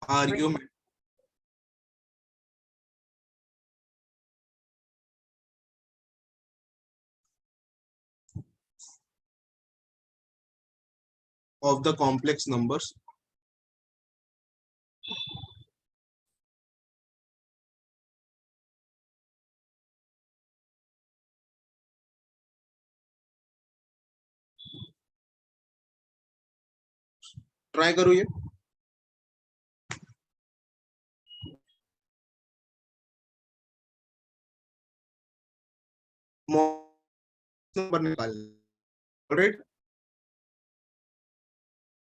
Argument of the complex numbers. Try करो ये number निकाल। राइट,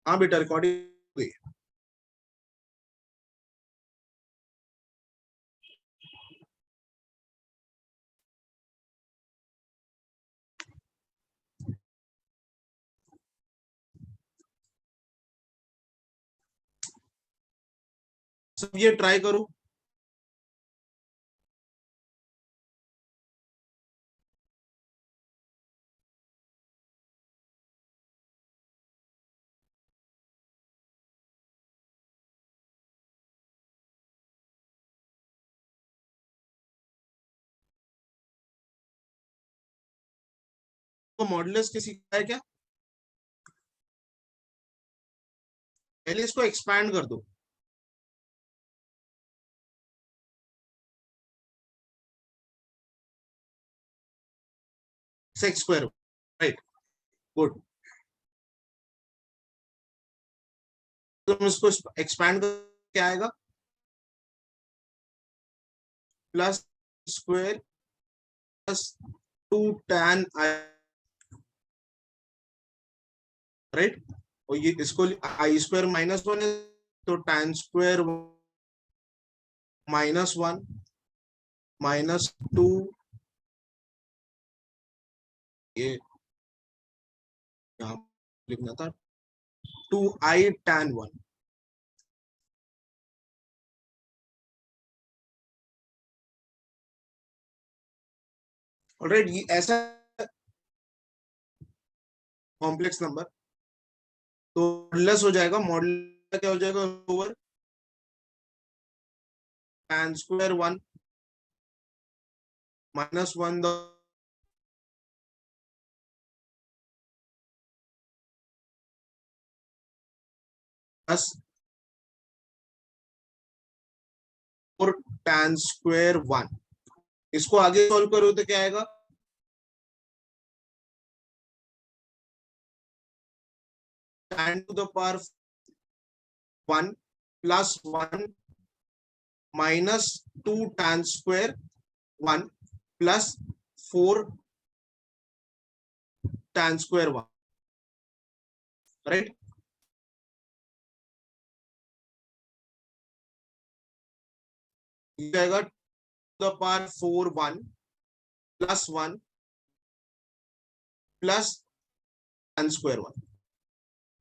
हाँ बेटा रिकॉर्डिंग हुई। सब ये ट्राई करो। तो मॉडुलस के सीखा है क्या? पहले इसको एक्सपैंड कर दो। Sex square, right, good. तुम इसको एक्सपैंड कर क्या आएगा? Plus square plus 2 tan right, और ये इसको आई स्क्वायर -1 है तो tan स्क्वायर -1 -2 ये यहाँ लिखना था 2i tan 1। ऑलराइट, ये ऐसा कॉम्प्लेक्स नंबर तो मॉडुलस हो जाएगा। मॉडुलस क्या हो जाएगा? Over tan square 1 -1 the plus 4 tan square 1। इसको आगे सॉल्व करो तो क्या आएगा? tan to the power 1 plus 1 -2 tan square 1 plus 4 tan square 1, right. जाएगा to the power 4 1 plus 1 plus tan square 1।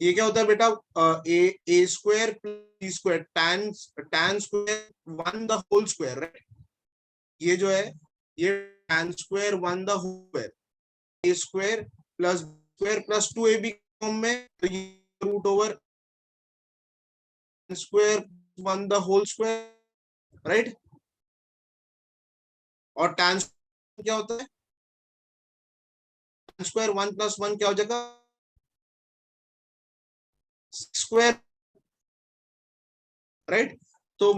ये क्या होता है बेटा? A square plus square tan square 1 the whole square, right. ये जो है ये tan square 1 the whole square, a square plus 2ab form में, तो ये root over square 1 the whole square, right. और tan क्या होता है? tan स्क्वायर 1 प्लस 1 क्या हो जाएगा? Square, right. तो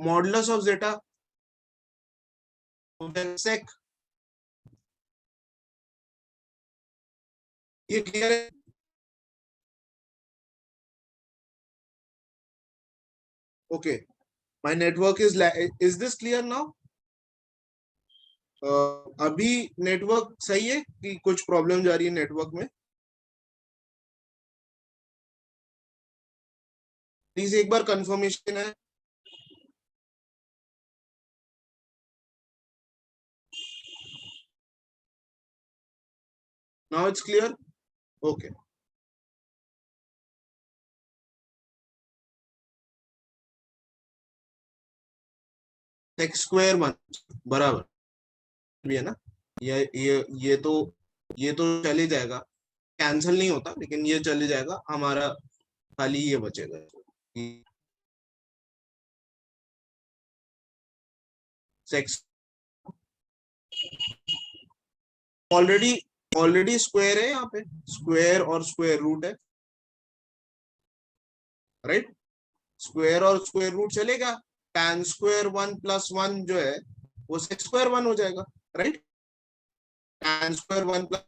मॉडुलस ऑफ जेटा सेक, ये क्लियर है? Okay, my network is this clear now? अभी नेटवर्क सही है कि कुछ प्रॉब्लम जा रही है नेटवर्क में? प्लीज एक बार कंफर्मेशन है। Now it's clear? Okay, x square 1 बराबर भी है ना? ये तो चले जाएगा, कैंसिल नहीं होता, लेकिन ये चले जाएगा हमारा, खाली ये बचेगा। सेक्स ऑलरेडी ऑलरेडी स्क्वायर है यहाँ पे, स्क्वायर और स्क्वायर रूट है, राइट। स्क्वायर और स्क्वायर रूट चलेगा, tan स्क्वायर 1 + 1 जो है वो सेक्स स्क्वायर 1 हो जाएगा, राइट। tan स्क्वायर 1 प्लस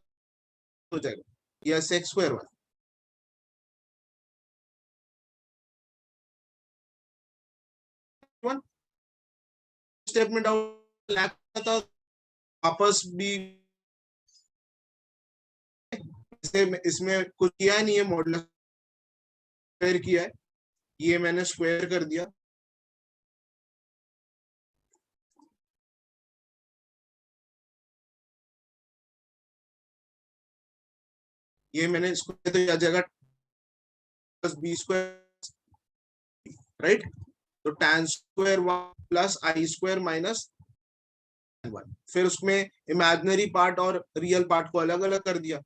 हो जाएगा, या सेक्स स्क्वायर 1 स्टेप में डाउट लैक था, वापस भी इसमें कुछ किया नहीं है, मॉडुलस स्क्वायर किया है, ये मैंने स्क्वायर कर दिया, ये मैंने स्क्वायर तो आ जाएगा प्लस बी स्क्वायर, राइट। तो tan square 1 plus i square minus 1, फिर उसमें इमेजिनरी पार्ट और रियल पार्ट को अलग अलग कर दिया।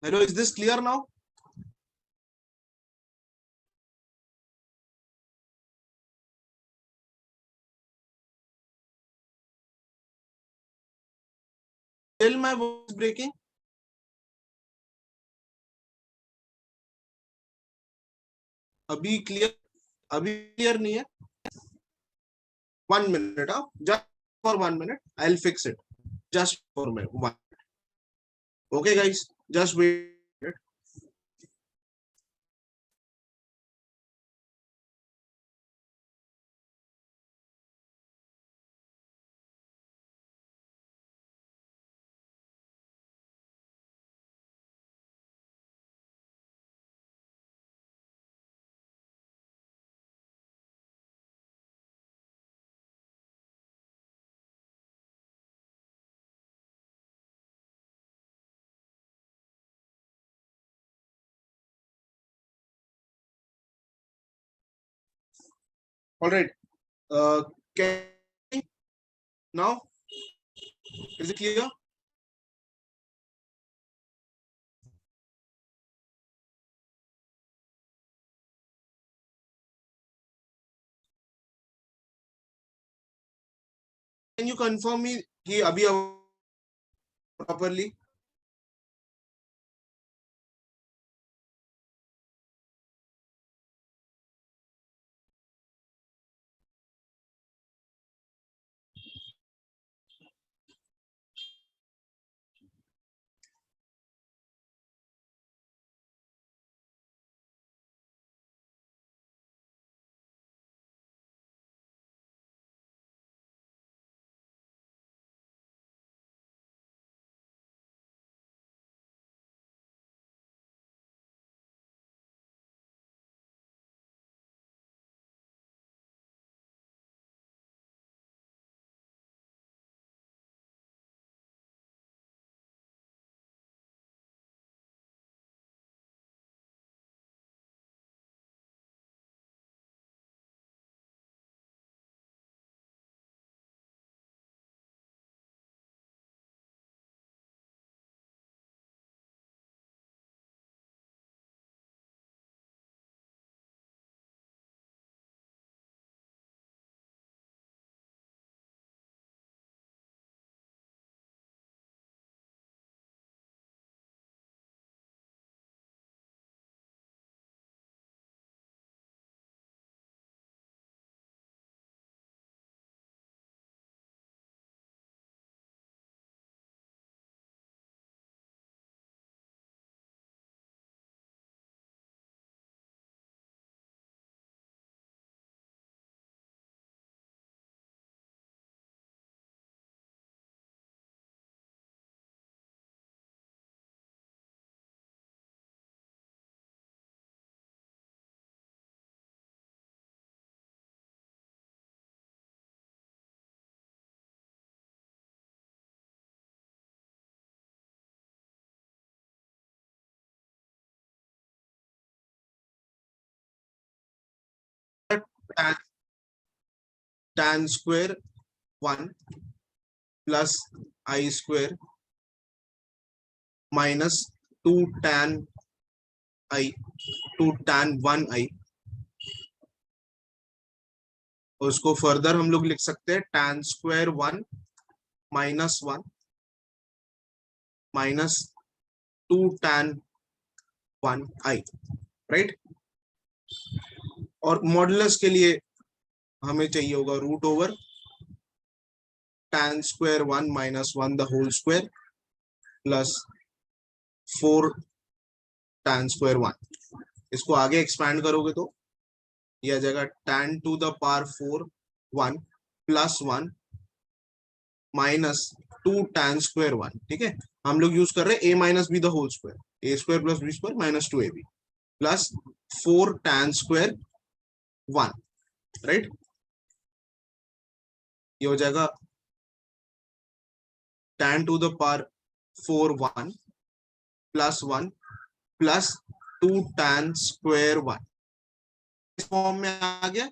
Hello, is this clear now? Till my voice breaking? अभी क्लियर, अभी क्लियर नहीं है? 1 minute, just for 1 minute I will fix it, just for me 1। Okay guys, just wait. Alright, can now, is it clear? Can you confirm me कि अभी properly? tan square 1 plus i square minus 2 tan i 2 tan 1 i. और उसको further हम लोग लिख सकते हैं tan square 1 -1 minus 2 tan 1 i, right. और मॉडुलस के लिए हमें चाहिए होगा root over tan square 1 -1 the whole square plus 4 tan square 1। इसको आगे एक्सपैंड करोगे तो यह आ जाएगा tan to the power 4 1 plus 1 minus 2 tan square 1। ठीक है, हम लोग यूज कर रहे हैं a minus b the whole square, a square plus b square minus 2ab plus 4 tan square 1, right. ये हो जाएगा tan to the power 4 1 plus 1 plus 2 tan square 1। इस फॉर्म में आ गया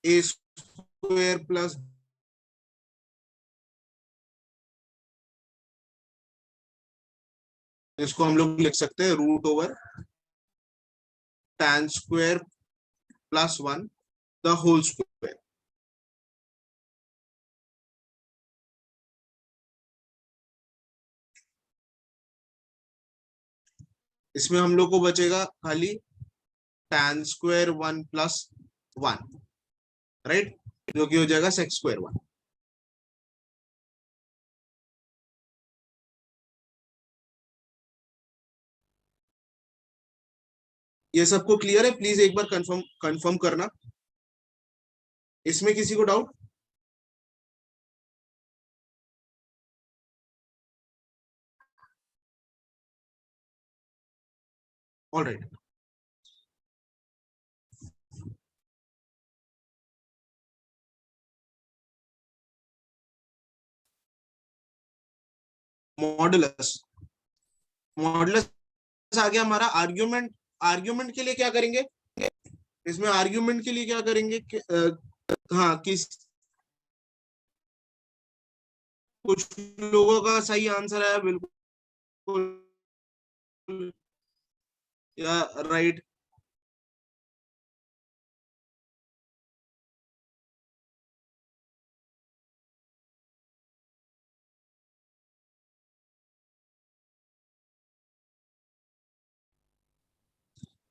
ए स्क्वायर प्लस, इसको हम लोग लिख सकते हैं root over tan square plus 1 the whole square. इसमें हम लोग को बचेगा खाली tan स्क्वायर 1 प्लस 1, राइट, जो कि हो जाएगा sec स्क्वायर 1। ये सबको क्लियर है? प्लीज एक बार कंफर्म कंफर्म करना। इसमें किसी को doubt? All right. Modulus, modulus आ गया हमारा। आर्ग्यूमेंट, आर्ग्यूमेंट के लिए क्या करेंगे? इसमें आर्ग्यूमेंट के लिए क्या करेंगे हाँ, किस कुछ लोगों का सही आंसर है बिल्कुल या राइट।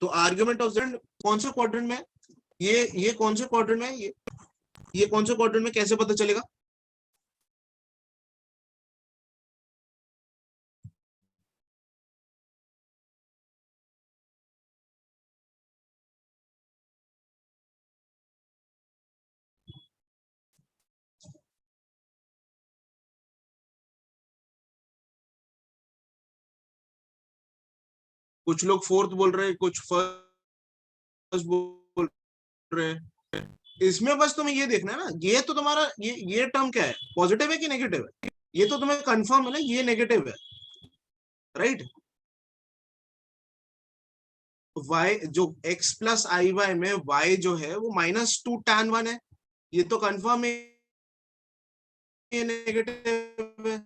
तो आर्ग्यूमेंट ऑफ कौन से क्वाड्रेंट में? ये कौन से क्वाड्रेंट में? ये कौन से क्वाड्रेंट में कैसे पता चलेगा? कुछ लोग फोर्थ बोल रहे हैं, कुछ फर्स्ट बोल रहे हैं। इसमें बस तुम्हें ये देखना है ना, ये तो तुम्हारा ये टर्म क्या है, पॉजिटिव है कि नेगेटिव है? ये तो तुम्हें कंफर्म है ना, ये नेगेटिव है, राइट। y जो x प्लस आई वाई में y जो है वो -2 tan 1 है, ये तो कंफर्म है ये नेगेटिव है,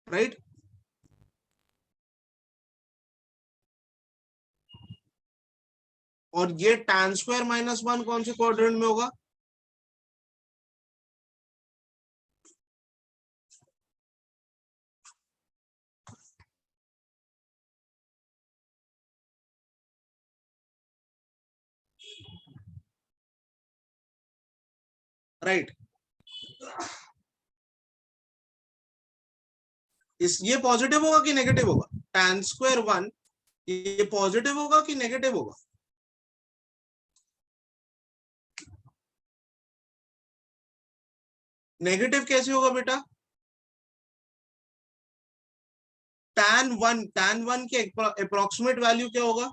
राइट। और ये tan स्क्वायर -1 कौन से क्वाड्रेंट में होगा? राइट। इस ये पॉजिटिव होगा कि नेगेटिव होगा? tan स्क्वायर 1 ये पॉजिटिव होगा कि नेगेटिव होगा? नेगेटिव कैसे होगा बेटा? tan 1 के अप्रोक्सीमेट वैल्यू क्या होगा?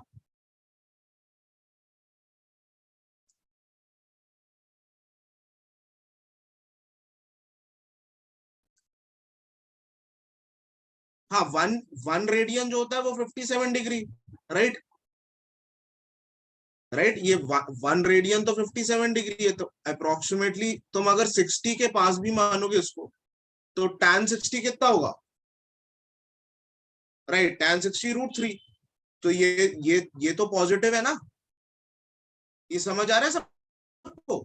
हाँ, 1 रेडियन जो होता है वो 57 डिग्री, राइट। राइट। ये 1 रेडियन तो 57 डिग्री है, तो अप्रोक्सीमेटली तुम अगर 60 के पास भी मानोगे इसको, तो tan 60 कितना होगा, राइट, tan 60√3। तो ये तो पॉजिटिव है ना, ये समझ आ रहा है सबको।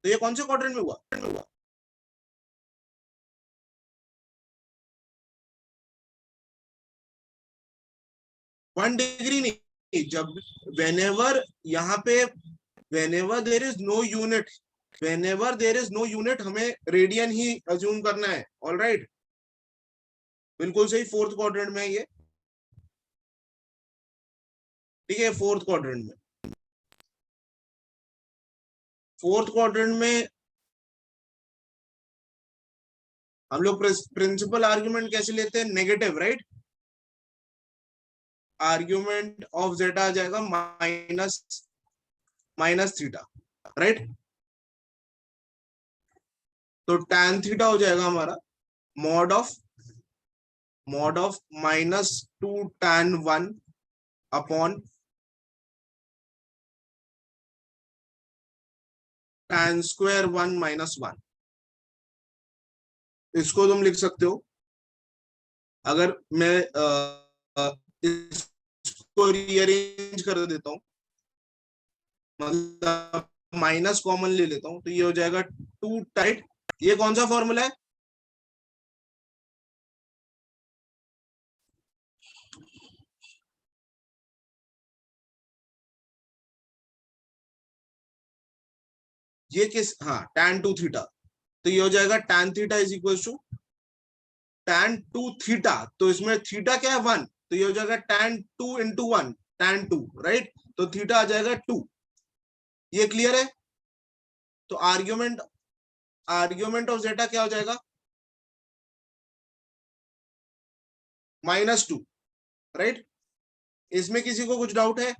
तो ये कौन से क्वाड्रेंट में हुआ, 1 डिग्री नहीं, जब वेनेवर यहाँ पे, whenever there is no unit, whenever there is no unit, हमें रेडियन ही अज्यूम करना है। ऑल राइट, बिल्कुल सही, फोर्थ क्वाड्रेंट में है ये, ठीक है, फोर्थ क्वाड्रेंट में, फोर्थ क्वाड्रेंट में हम लोग प्रिंसिपल आर्ग्यूमेंट कैसे लेते हैं, नेगेटिव, राइट। आर्ग्यूमेंट ऑफ जेटा आ जाएगा माइनस माइनस थीटा, राइट। तो tan थीटा हो जाएगा हमारा mod of -2 tan 1 upon tan² 1 - 1। इसको तुम लिख सकते हो, अगर मैं इसको रीअरेंज कर देता हूँ, मतलब माइनस कॉमन ले लेता हूँ, तो ये हो जाएगा 2 टाइट। ये कौन सा फॉर्मूला है, ये किस, हाँ, tan 2 थीटा। तो ये हो जाएगा tan theta is equal to tan 2 theta, तो इसमें थीटा क्या है, 1, तो ये हो जाएगा tan 2 × 1, tan 2, राइट। तो थीटा आ जाएगा 2। ये क्लियर है। तो आर्ग्यूमेंट आर्ग्यूमेंट ऑफ जेटा क्या हो जाएगा, -2, राइट। इसमें किसी को कुछ डाउट है,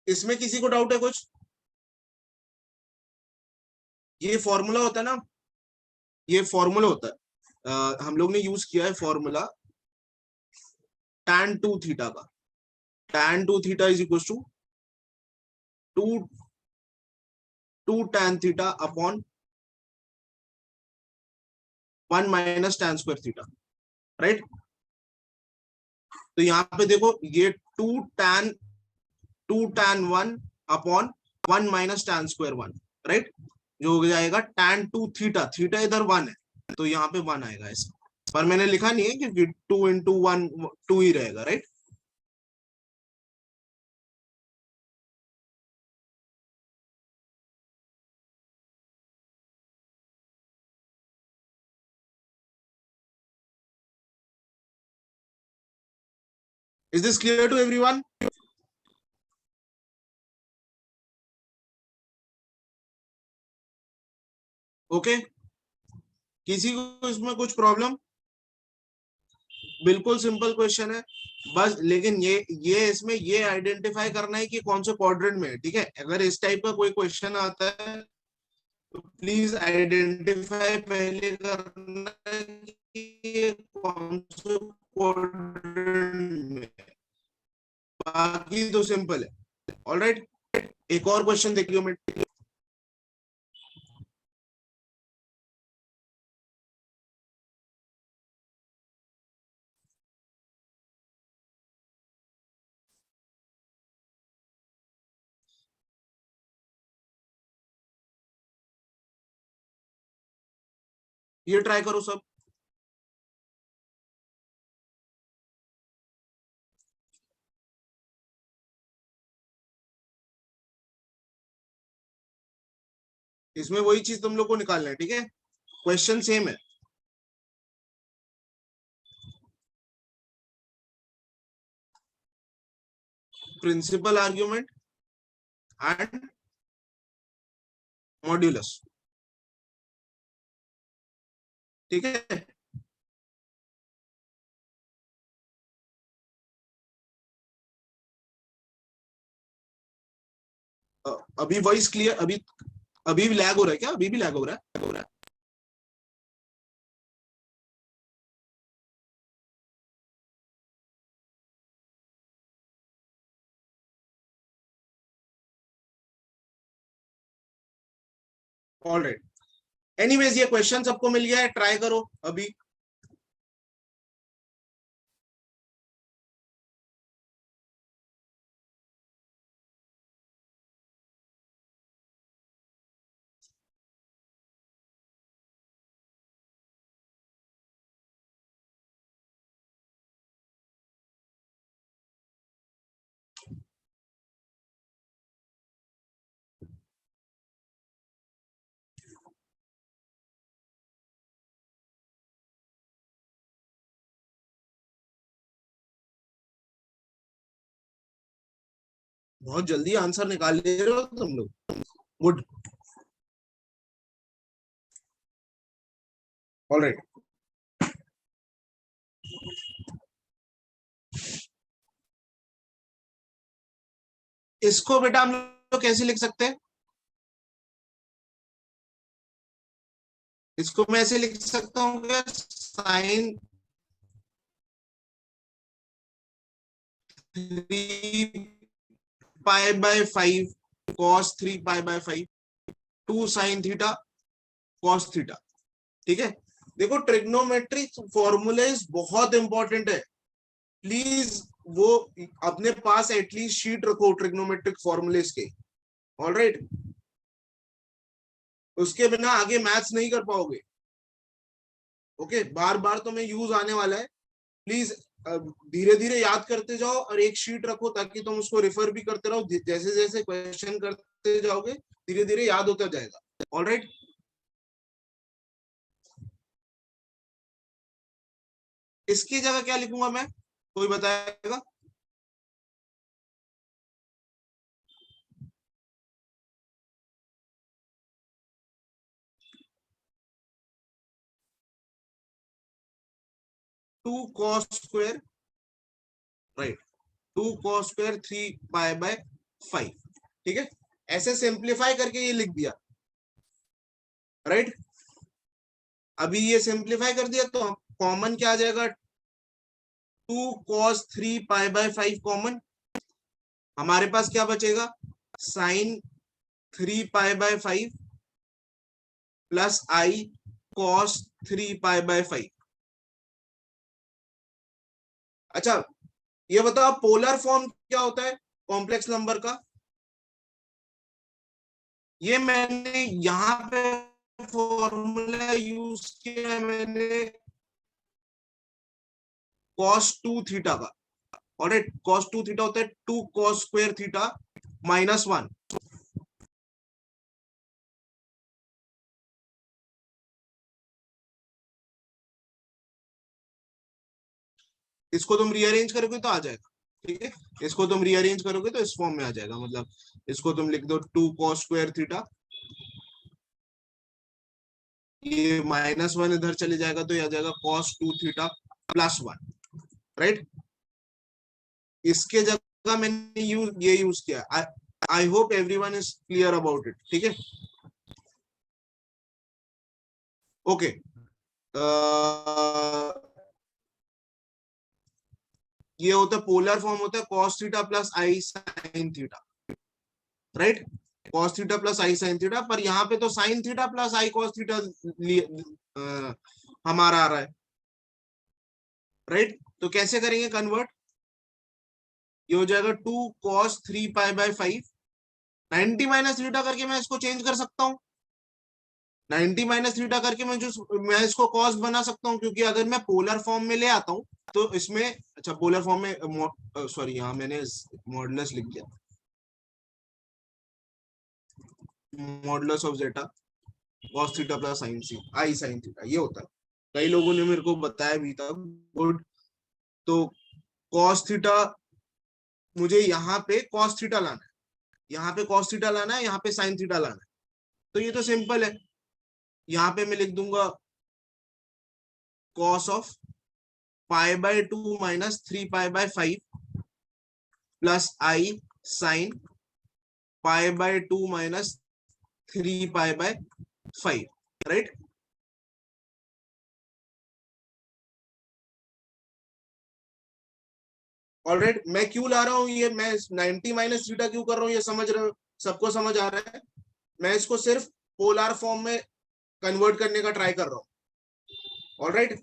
इसमें किसी को डाउट है कुछ। ये फॉर्मूला होता है ना, ये फॉर्मूला होता है, हम लोग ने यूज किया है फॉर्मूला tan 2 थीटा का। tan 2 थीटा is equal to two two tan theta upon 1 - tan² theta, right. तो यहाँ पे देखो, ये to tan 1 upon 1 - tan²1, right, जो हो जाएगा tan 2 थीटा, थीटा इधर 1 है, तो यहाँ पे 1 आएगा ऐसा, पर मैंने लिखा नहीं है क्योंकि 2 × 1 2 ही रहेगा, right. Is this clear to everyone. Okay, किसी को इसमें कुछ प्रॉब्लम, बिल्कुल सिंपल क्वेश्चन है, बस लेकिन ये इसमें ये आइडेंटिफाई करना है कि कौन से क्वाड्रेंट में है, ठीक है। अगर इस टाइप का कोई क्वेश्चन आता है तो प्लीज आइडेंटिफाई पहले करना है कि ये कौन से क्वाड्रेंट में है। बाकी तो सिंपल है। ऑलराइट, एक और क्वेश्चन देखियो मैं, ये ट्राई करो सब। इसमें वही चीज तुम लोग को निकालना है, ठीक है, क्वेश्चन सेम है। प्रिंसिपल आर्ग्यूमेंट एंड मॉड्यूलस, ठीक है। अभी वॉइस क्लियर? अभी भी लैग हो रहा है क्या? अभी भी लैग हो रहा है? ऑल राइट, एनीवेज ये क्वेश्चन सबको मिल गया है, ट्राई करो अभी। बहुत जल्दी आंसर निकाल ले रहे हो तुम लोग, गुड। ऑल राइट, इसको बेटा हम लोग कैसे लिख सकते हैं? इसको मैं ऐसे लिख सकता हूँ कि sine 3 pi by 5 cos 3 pi by 5 2 sine theta cos theta. ठीक है, देखो ट्रिग्नोमेट्रिक फॉर्मूलेज बहुत इंपॉर्टेंट है, प्लीज वो अपने पास एटलीस्ट शीट रखो ट्रिग्नोमेट्रिक फॉर्मूलेज के। ऑल राइट, उसके बिना आगे मैथ्स नहीं कर पाओगे। ओके, बार बार तो मैं यूज आने वाला है, प्लीज धीरे धीरे याद करते जाओ और एक शीट रखो ताकि तुम उसको रिफर भी करते रहो, जैसे जैसे क्वेश्चन करते जाओगे धीरे धीरे याद होता जाएगा। ऑल राइट, इसकी जगह क्या लिखूंगा मैं, कोई बताएगा? Two cos square, right, 2 cos square 3 pi by 5। ठीक है, ऐसे सिंप्लीफाई करके ये लिख दिया, राइट। अभी ये सिंप्लीफाई कर दिया तो कॉमन क्या आ जाएगा? 2 cos 3 पाई बाय 5 कॉमन, हमारे पास क्या बचेगा? Sine 3 pi by 5 plus i cos 3 pi by 5। अच्छा, ये बताओ पोलर फॉर्म क्या होता है कॉम्प्लेक्स नंबर का? ये मैंने यहां पे फॉर्मूला यूज किया मैंने cos 2 थीटा का। और cos 2 थीटा होता है 2 cos स्क्वायर थीटा -1। इसको तुम रीअरेंज करोगे तो आ जाएगा। ठीक है, इसको तुम रीअरेंज करोगे तो इस फॉर्म में आ जाएगा, मतलब इसको तुम लिख दो 2 cos स्क्वायर थीटा, ये -1 इधर चले जाएगा तो ये आ जाएगा cos 2 थीटा +1। राइट, इसके जगह मैंने ये यूज किया। I hope everyone is clear about it. ठीक है, ओके। ये होता है पोलर फॉर्म, होता है cos theta plus i sine theta, right. cos theta plus i sine theta, पर यहाँ पे तो sine theta plus i cos theta हमारा आ रहा है, राइट। तो कैसे करेंगे कन्वर्ट? ये हो जाएगा 2 cos 3 पाई बाय 5, 90 - थीटा करके मैं इसको चेंज कर सकता हूँ। 90 - थीटा करके मैं इसको कॉस बना सकता हूँ, क्योंकि अगर मैं पोलर फॉर्म में ले आता हूँ तो इसमें, अच्छा पोलर फॉर्म में, सॉरी यहाँ मैंने मॉडुलस लिख दिया, modulus of zeta cos theta plus sine see i sine theta, ये होता है। कई लोगों ने मेरे को बताया भी था, गुड। तो कॉस थीटा, मुझे यहाँ पे कॉस थीटा लाना है, यहाँ पे कॉस थीटा लाना है, यहाँ पे साइन थीटा लाना है। तो ये तो सिंपल है, यहाँ पे मैं लिख दूंगा cos of π/2 - 3 pi by 5 plus i sine pi by 2 minus 3 pi by 5, right. Alright, मैं क्यों ला रहा हूँ ये, मैं 90 माइनस थीटा क्यों कर रहा हूँ, ये समझ रहे हो, सबको समझ आ रहा है। मैं इसको सिर्फ पोलर फॉर्म में कन्वर्ट करने का ट्राई कर रहा हूँ। ऑलराइट,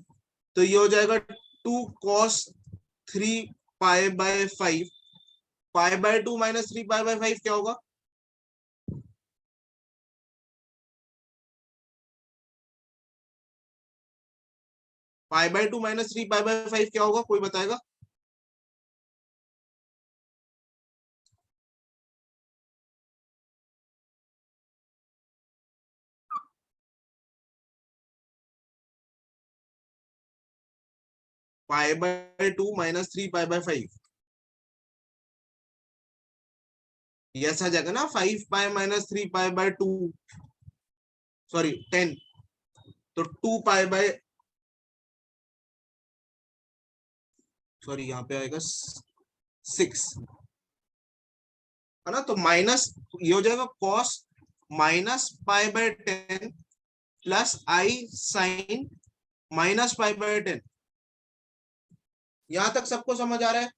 तो ये हो जाएगा 2 cos 3 pi by 5, pi by 2 minus 3 pi by 5 क्या होगा? पाई बाय 2 माइनस 3 पाई बाय 5 क्या होगा, कोई बताएगा? पाई बाय 2 माइनस 3 पाई बाय 5, ये ऐसा जाएगा ना, 5 pi minus 3 pi by 2, sorry 10, तो 2 पाई बाय, सॉरी यहाँ पे आएगा 6, है ना। तो माइनस, ये हो जाएगा cos minus pi by 10 plus i sine minus pi by 10। यहां तक सबको समझ आ रहा है?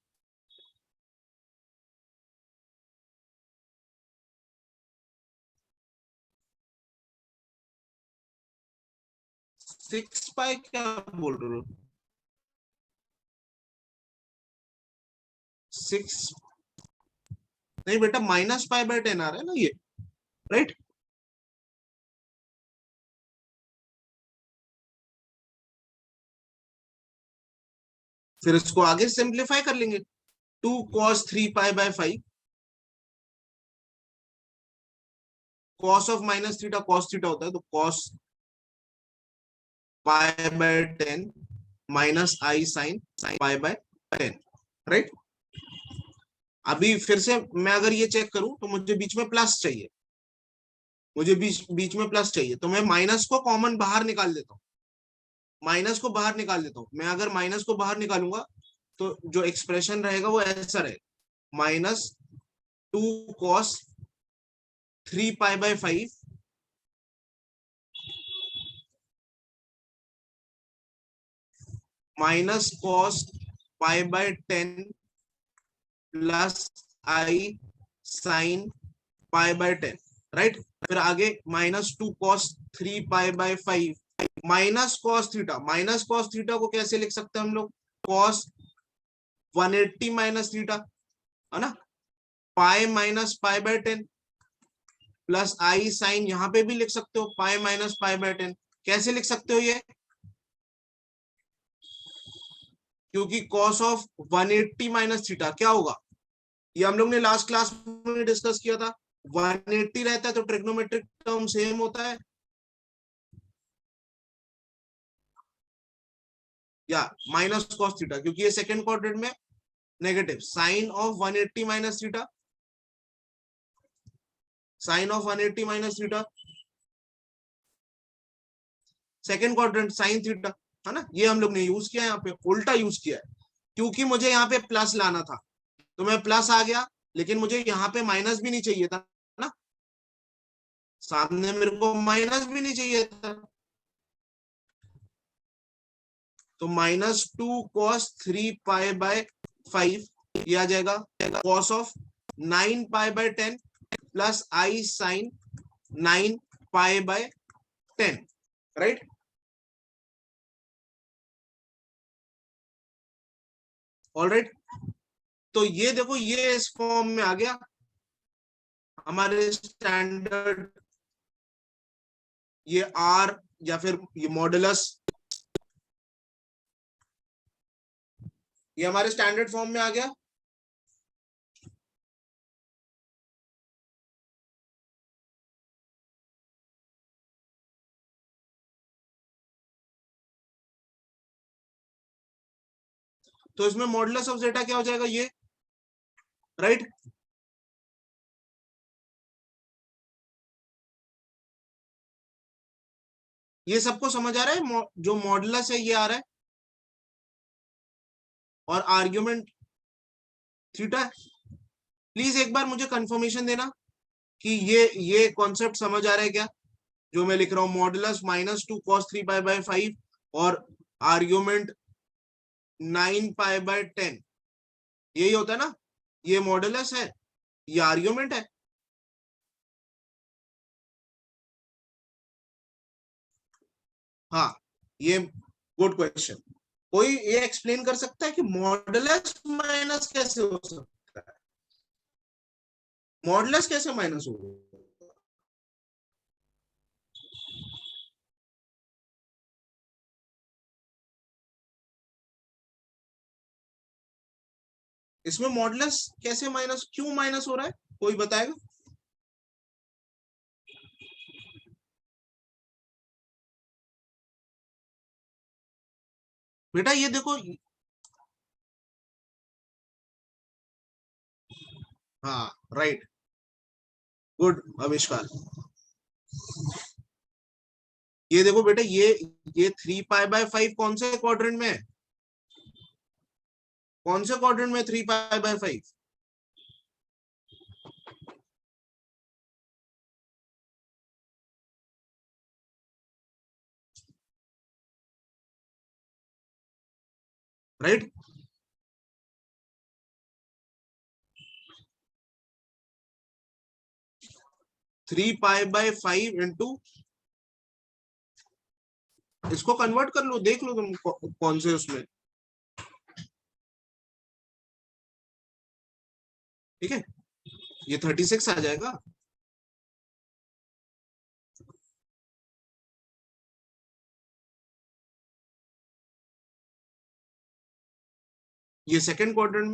6 पाई क्या बोल रहे हो? 6 नहीं बेटा, माइनस पाई बाय 10 आ रहा है ना ये, राइट। फिर इसको आगे सिंप्लीफाई कर लेंगे, 2 cos 3 pi by 5, cos of minus theta cos theta होता है, तो cos pi by 10 minus I sine pi by 10, right. अभी फिर से मैं अगर ये चेक करूं तो मुझे बीच में प्लस चाहिए, मुझे बीच बीच में प्लस चाहिए, तो मैं माइनस को कॉमन बाहर निकाल देता हूँ, माइनस को बाहर निकाल देता हूँ। मैं अगर माइनस को बाहर निकालूंगा तो जो एक्सप्रेशन रहेगा वो ऐसा रहेगा, minus 2 cos 3 pi by 5 minus cos pi by 10 plus i sine pi by 10, right. फिर आगे minus 2 cos 3 pi by 5 minus cos theta, minus cos theta को कैसे लिख सकते हैं हम लोग, कॉस 180 माइनस थीटा, है ना, pi minus pi by 10 plus i sine, यहां पे भी लिख सकते हो पाई माइनस पाई बाय 10। कैसे लिख सकते हो ये, क्योंकि कॉस ऑफ 180 माइनस थीटा क्या होगा, ये हम लोग ने लास्ट क्लास में डिस्कस किया था, 180 रहता है तो ट्रिग्नोमेट्रिक टर्म सेम होता है, या माइनस कॉस थीटा, क्योंकि ये सेकंड क्वाड्रेंट में negative, sine of 180 minus theta, sine of 180 minus theta second quadrant sine theta, है ना। ये हम लोग ने यूज किया, यहाँ पे उल्टा यूज किया है, क्योंकि मुझे यहाँ पे प्लस लाना था तो मैं प्लस आ गया, लेकिन मुझे यहाँ पे माइनस भी नहीं चाहिए था ना, सामने मेरे को माइनस भी नहीं चाहिए था, तो माइनस 2 कॉस 3 पाई बाय 5 ये आ जाएगा cos of 9 pi by 10 plus i sine 9 pi by 10, right. Alright, तो ये देखो ये इस फॉर्म में आ गया हमारे स्टैंडर्ड, ये आर या फिर ये मॉडुलस, ये हमारे स्टैंडर्ड फॉर्म में आ गया। तो इसमें मॉडुलस ऑफ जेटा क्या हो जाएगा, ये, राइट। ये सबको समझ आ रहा है, जो मॉडुलस है ये आ रहा है, और आर्ग्यूमेंट थीटा। प्लीज एक बार मुझे कंफर्मेशन देना, कि ये कॉन्सेप्ट समझ आ रहा है क्या, जो मैं लिख रहा हूं, मॉडुलस -2 cos 3 π/5 और आर्ग्यूमेंट 9 π/10, यही होता है ना, ये मॉडुलस है, ये आर्ग्यूमेंट है। हाँ, ये गुड क्वेश्चन। कोई ये एक्सप्लेन कर सकता है कि मॉडुलस माइनस कैसे हो सकता है, मॉडुलस कैसे माइनस होगा? इसमें मॉडुलस कैसे माइनस, क्यों माइनस हो रहा है, कोई बताएगा? बेटा ये देखो, हाँ राइट, गुड आविष्कार। ये देखो बेटा, ये 3 π/5 कौन से क्वाड्रेंट में है, कौन से क्वाड्रेंट में 3 π/5? राइट, 3 π/5 इंटू, इसको कन्वर्ट कर लो, देख लो तुम कौन से उसमें, ठीक है, ये 36 आ जाएगा। ये सेकंड क्वाड्रेंट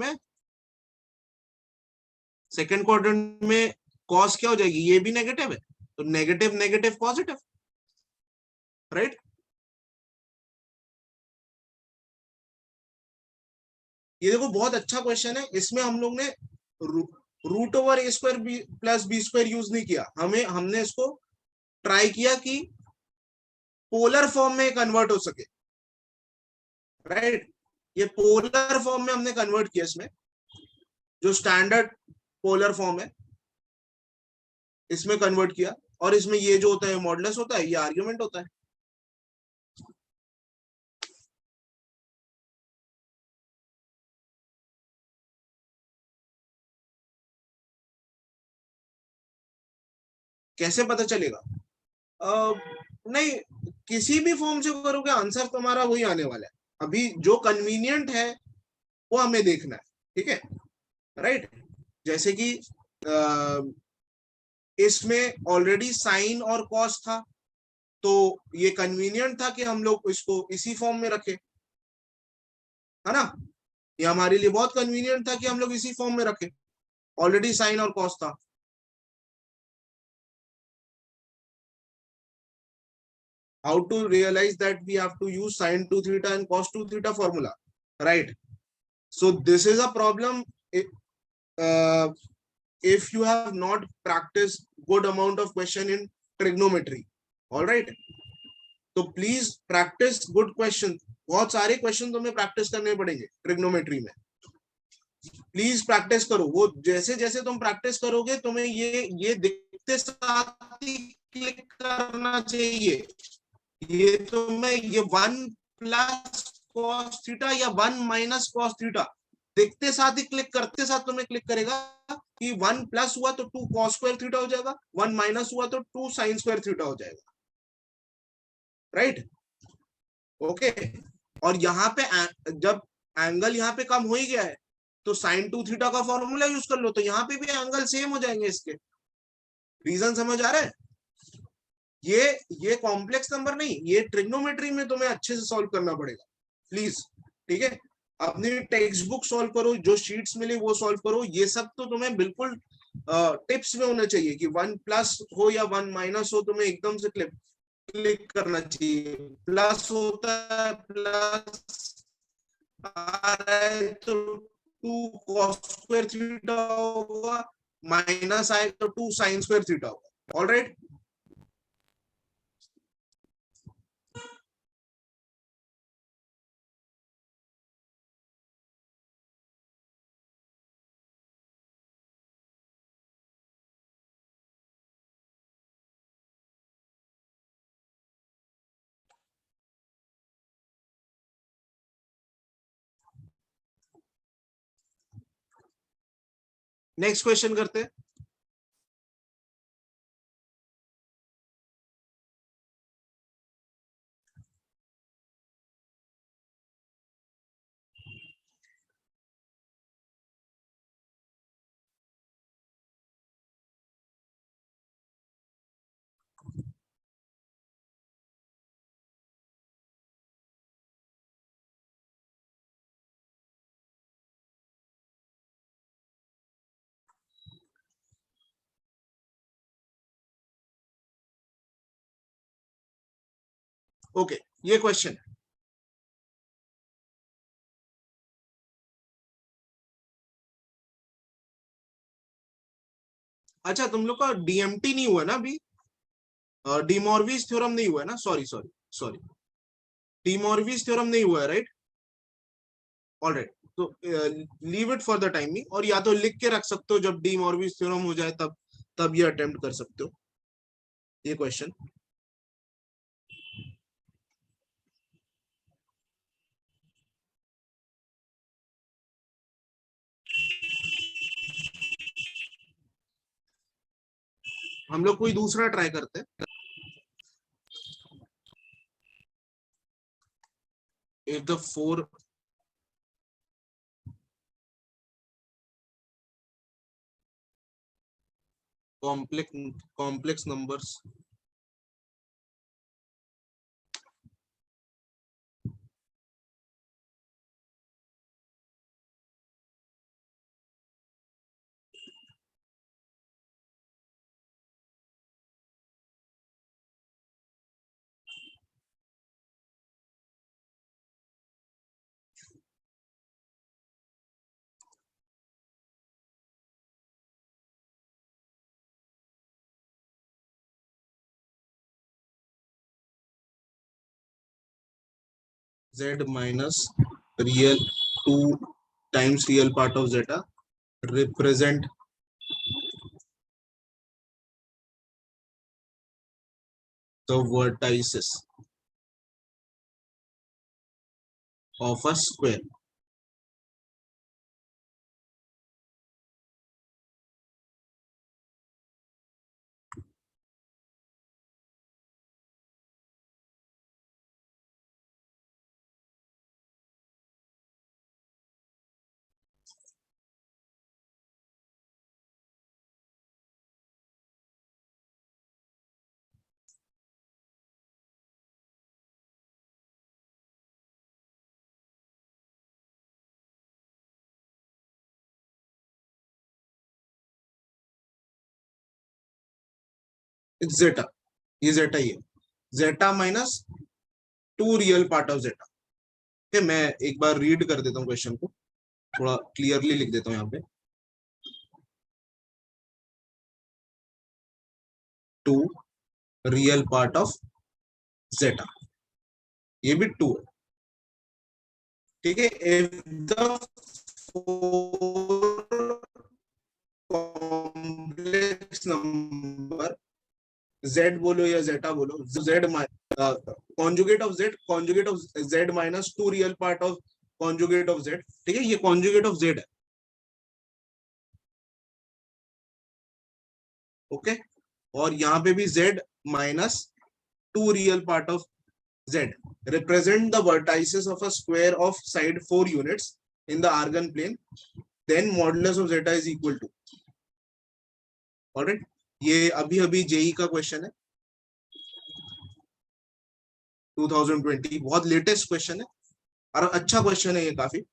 में कॉस क्या हो जाएगी, ये भी नेगेटिव है, तो नेगेटिव नेगेटिव पॉजिटिव, राइट। ये देखो बहुत अच्छा क्वेश्चन है, इसमें हम लोग ने root over a square b plus b square use नहीं किया, हमने इसको ट्राई किया कि पोलर फॉर्म में कन्वर्ट हो सके, राइट। ये पोलर फॉर्म में हमने कन्वर्ट किया, इसमें जो स्टैंडर्ड पोलर फॉर्म है इसमें कन्वर्ट किया, और इसमें ये जो होता है मॉडुलस होता है, ये आर्ग्यूमेंट होता है। कैसे पता चलेगा? नहीं, किसी भी फॉर्म से करोगे आंसर तुम्हारा वही आने वाला है, अभी जो कन्वीनियंट है वो हमें देखना है, ठीक है, राइट। जैसे कि इसमें ऑलरेडी साइन और कॉस था, तो ये कन्वीनियंट था कि हम लोग इसको इसी फॉर्म में रखें, है ना, ये हमारे लिए बहुत कन्वीनियंट था कि हम लोग इसी फॉर्म में रखें, ऑलरेडी साइन और कॉस था। How to realize that we have to use sin 2 theta and cos 2 theta formula, right? So this is a problem uh, if you have not practiced good amount of question in trigonometry, all right? तो please practice good question, बहुत सारे question तुम्हें practice करने पड़ेंगे trigonometry में, please practice करो, वो जैसे जैसे तुम प्रैक्टिस करोगे तुम्हें ये दिखते साथ ही क्लिक करना चाहिए, ये तुम्हें ये 1 + cos थीटा या 1 - cos थीटा दिखते साथ ही क्लिक करते साथ तुम्हें क्लिक करेगा कि 1+ हुआ तो 2 cos² थीटा हो जाएगा, 1 - हुआ तो 2 sin² थीटा हो जाएगा, राइट, ओके। और यहाँ पे जब एंगल यहाँ पे कम हो ही गया है तो sin 2 थीटा का फॉर्मूला यूज कर लो, तो यहाँ पे भी एंगल सेम हो जाएंगे इसके, रीजन समझ आ रहा है? ये ये कॉम्प्लेक्स नंबर नहीं, ये ट्रिग्नोमेट्री में तुम्हें अच्छे से सॉल्व करना पड़ेगा, प्लीज, ठीक है। अपनी टेक्स्ट बुक सॉल्व करो, जो शीट्स मिले वो सॉल्व करो, ये सब तो तुम्हें बिल्कुल टिप्स में होना चाहिए कि 1+ हो या 1 - हो, तुम्हें एकदम से क्लिक करना चाहिए, प्लस होता है प्लस आ रहा है तो 2 cos² थीटा होगा, माइनस आए तो 2 sin² थीटा होगा, ऑल राइट। नेक्स्ट क्वेश्चन करते हैं। ओके, ये क्वेश्चन। अच्छा, तुम लोग का डीएमटी नहीं हुआ ना अभी? डीमॉर्विस थ्योरम नहीं हुआ है ना? सॉरी सॉरी सॉरी, डीमॉर्विस थ्योरम नहीं हुआ है, राइट? ऑलराइट, तो leave it for the timing, और या तो लिख के रख सकते हो, जब डीमॉर्विस थ्योरम हो जाए तब ये अटेम्प्ट कर सकते हो ये क्वेश्चन। हम लोग कोई दूसरा ट्राई करते हैं। If the four complex numbers z minus real 2 times real part of zeta represent the vertices of a square. It's zeta, ये zeta ही है, zeta minus 2 real part of zeta। okay, मैं एक बार रीड कर देता हूँ question को, थोड़ा clearly लिख देता हूँ यहाँ पे। 2 real part of zeta, ये भी 2 है, ठीक है। if the four complex number z बोलो या zeta बोलो, z conjugate of z minus 2 real part of conjugate of z, ठीक है, ये conjugate of z है। ओके, और यहाँ पे भी z minus 2 real part of z represent the vertices of a square of side 4 units in the argon plane, then modulus of zeta is equal to। Alright, ये अभी अभी JEE का question है, 2020, बहुत लेटेस्ट क्वेश्चन है और अच्छा question है ये काफी।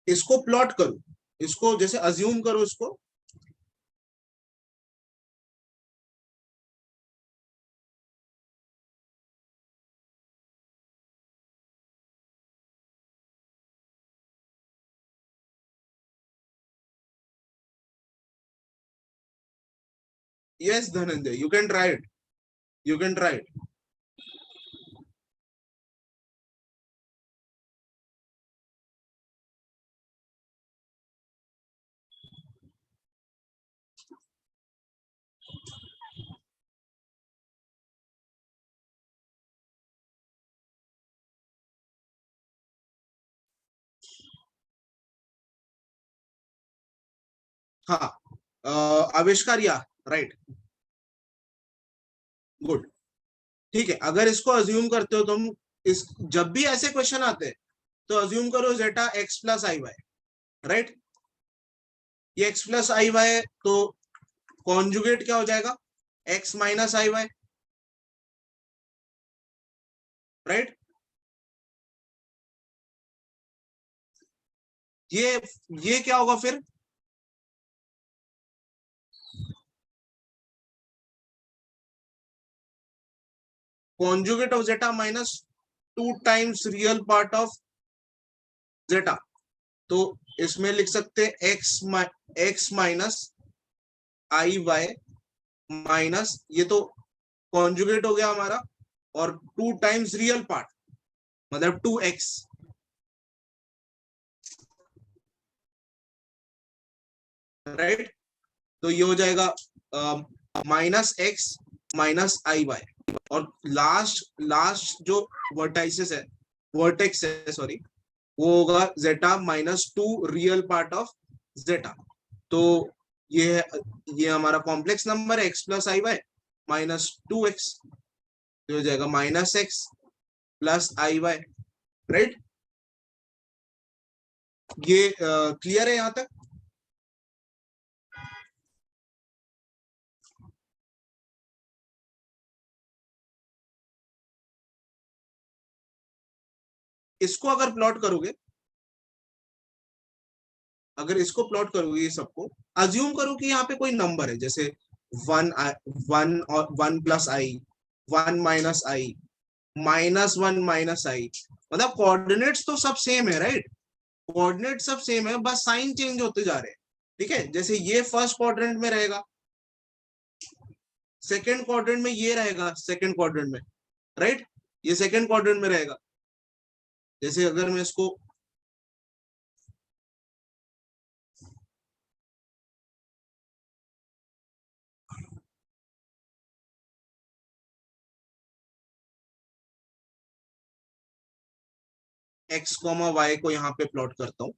इसको प्लॉट करो, इसको जैसे अज्यूम करो इसको, yes Dhananjay, you can try it, you can try it. हाँ, आविष्कार या राइट, गुड। ठीक है, अगर इसको अज्यूम करते हो तुम, इस जब भी ऐसे क्वेश्चन आते हैं तो अज्यूम करो zeta x plus i y, right. ये एक्स प्लस आई वाई, तो कॉन्जुगेट क्या हो जाएगा, x minus i y, right. ये ये क्या होगा फिर, conjugate of zeta minus 2 times real part of zeta. तो इसमें लिख सकते हैं x minus i y minus, ये तो कॉन्जुगेट हो गया हमारा, और 2 टाइम्स रियल पार्ट मतलब 2x, राइट। तो ये हो जाएगा minus x minus i Y, और लास्ट लास्ट जो वर्टाइसिस है, वर्टेक्स है सॉरी, वो होगा जेटा minus 2 real part of zeta. तो ये ये हमारा कॉम्प्लेक्स नंबर है x plus i y minus 2x, तो हो जाएगा minus x plus i y, right. ये क्लियर है यहां तक। इसको अगर प्लॉट करोगे, अगर इसको प्लॉट करोगे ये सबको, अज्यूम करो कि यहाँ पे कोई नंबर है, जैसे वन, वन और वन प्लस आई, वन माइनस आई, माइनस वन माइनस आई, मतलब कोऑर्डिनेट्स तो सब सेम है, राइट। कोऑर्डिनेट सब सेम है, बस साइन चेंज होते जा रहे हैं। ठीक है, जैसे ये फर्स्ट क्वाड्रेंट में रहेगा, सेकंड क्वाड्रेंट में ये रहेगा, सेकंड क्वाड्रेंट में, राइट, ये सेकंड क्वाड्रेंट में रहेगा। जैसे अगर मैं इसको एक्स कॉमा वाई को यहाँ पे प्लॉट करता हूं,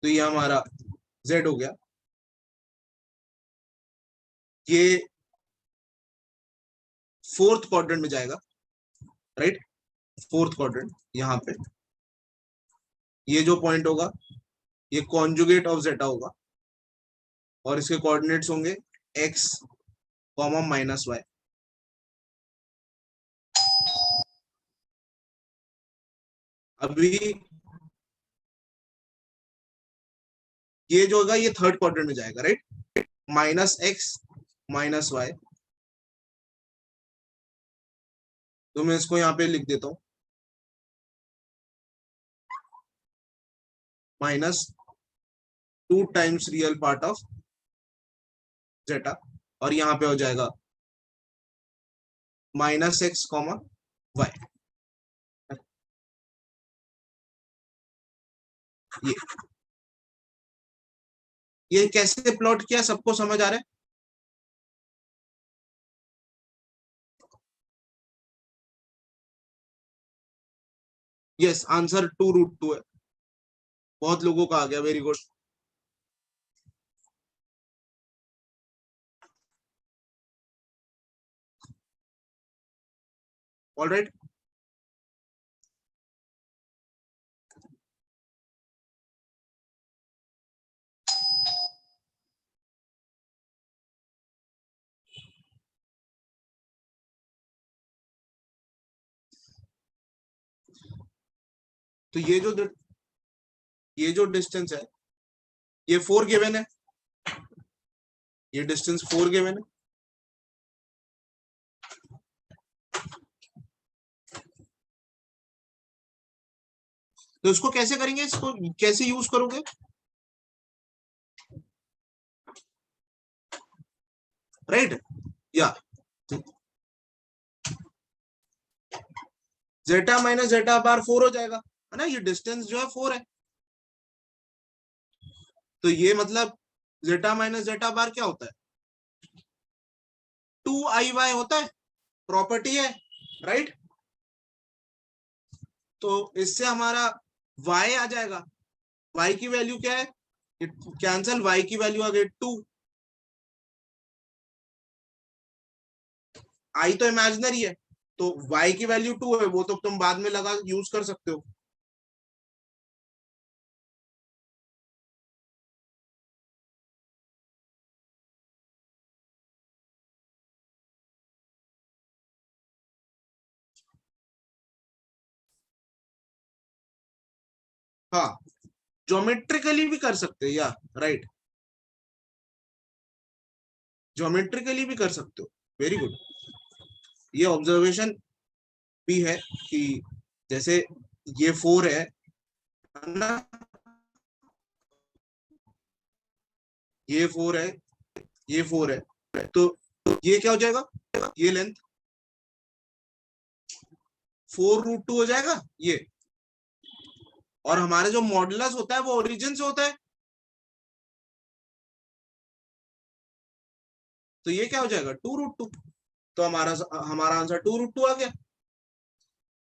तो ये हमारा जेड हो गया, ये फोर्थ क्वाड्रेंट में जाएगा, राइट। फोर्थ क्वाड्रेंट यहाँ पे, ये जो पॉइंट होगा ये कॉन्जुगेट ऑफ जेटा होगा, और इसके कोऑर्डिनेट्स होंगे एक्स कॉमा माइनस वाई। अभी ये जो होगा ये थर्ड क्वाड्रेंट में जाएगा, right, minus x minus y. तो मैं इसको यहाँ पे लिख देता हूँ, minus 2 times real part of zeta, और यहाँ पे हो जाएगा माइनस एक्स कॉमा वाई। ये ये कैसे प्लॉट किया, सबको समझ आ रहा है। यस, आंसर 2√2 है, बहुत लोगों का आ गया, वेरी गुड। ऑलराइट, तो ये जो डिस्टेंस है, ये 4 गिवन है, ये डिस्टेंस 4 गिवन है। तो इसको कैसे करेंगे, इसको कैसे यूज करोगे, राइट, या जेटा माइनस जेटा बार 4 हो जाएगा, है ना, ये डिस्टेंस जो है 4 है। तो ये मतलब जेटा माइनस जेटा बार क्या होता है, 2 आई वाई होता है, प्रॉपर्टी है, राइट। तो इससे हमारा y आ जाएगा। y की वैल्यू क्या है, कैंसल, y की वैल्यू आ गई 2। i तो इमेजिनरी है, तो y की वैल्यू 2 है, वो तो तुम बाद में लगा यूज कर सकते हो। हाँ, ज्योमेट्रिकली भी कर सकते हैं या राइट, ज्योमेट्रिकली भी कर सकते हो। Very good. ये ऑब्जर्वेशन भी है कि जैसे ये 4 है ना, ये 4 है, ये 4 है, तो ये क्या हो जाएगा, ये लेंथ 4√2 हो जाएगा ये। और हमारे जो मॉडुलस होता है वो ओरिजिन से होता है, तो ये क्या हो जाएगा 2√2। तो हमारा हमारा आंसर 2√2 आ गया।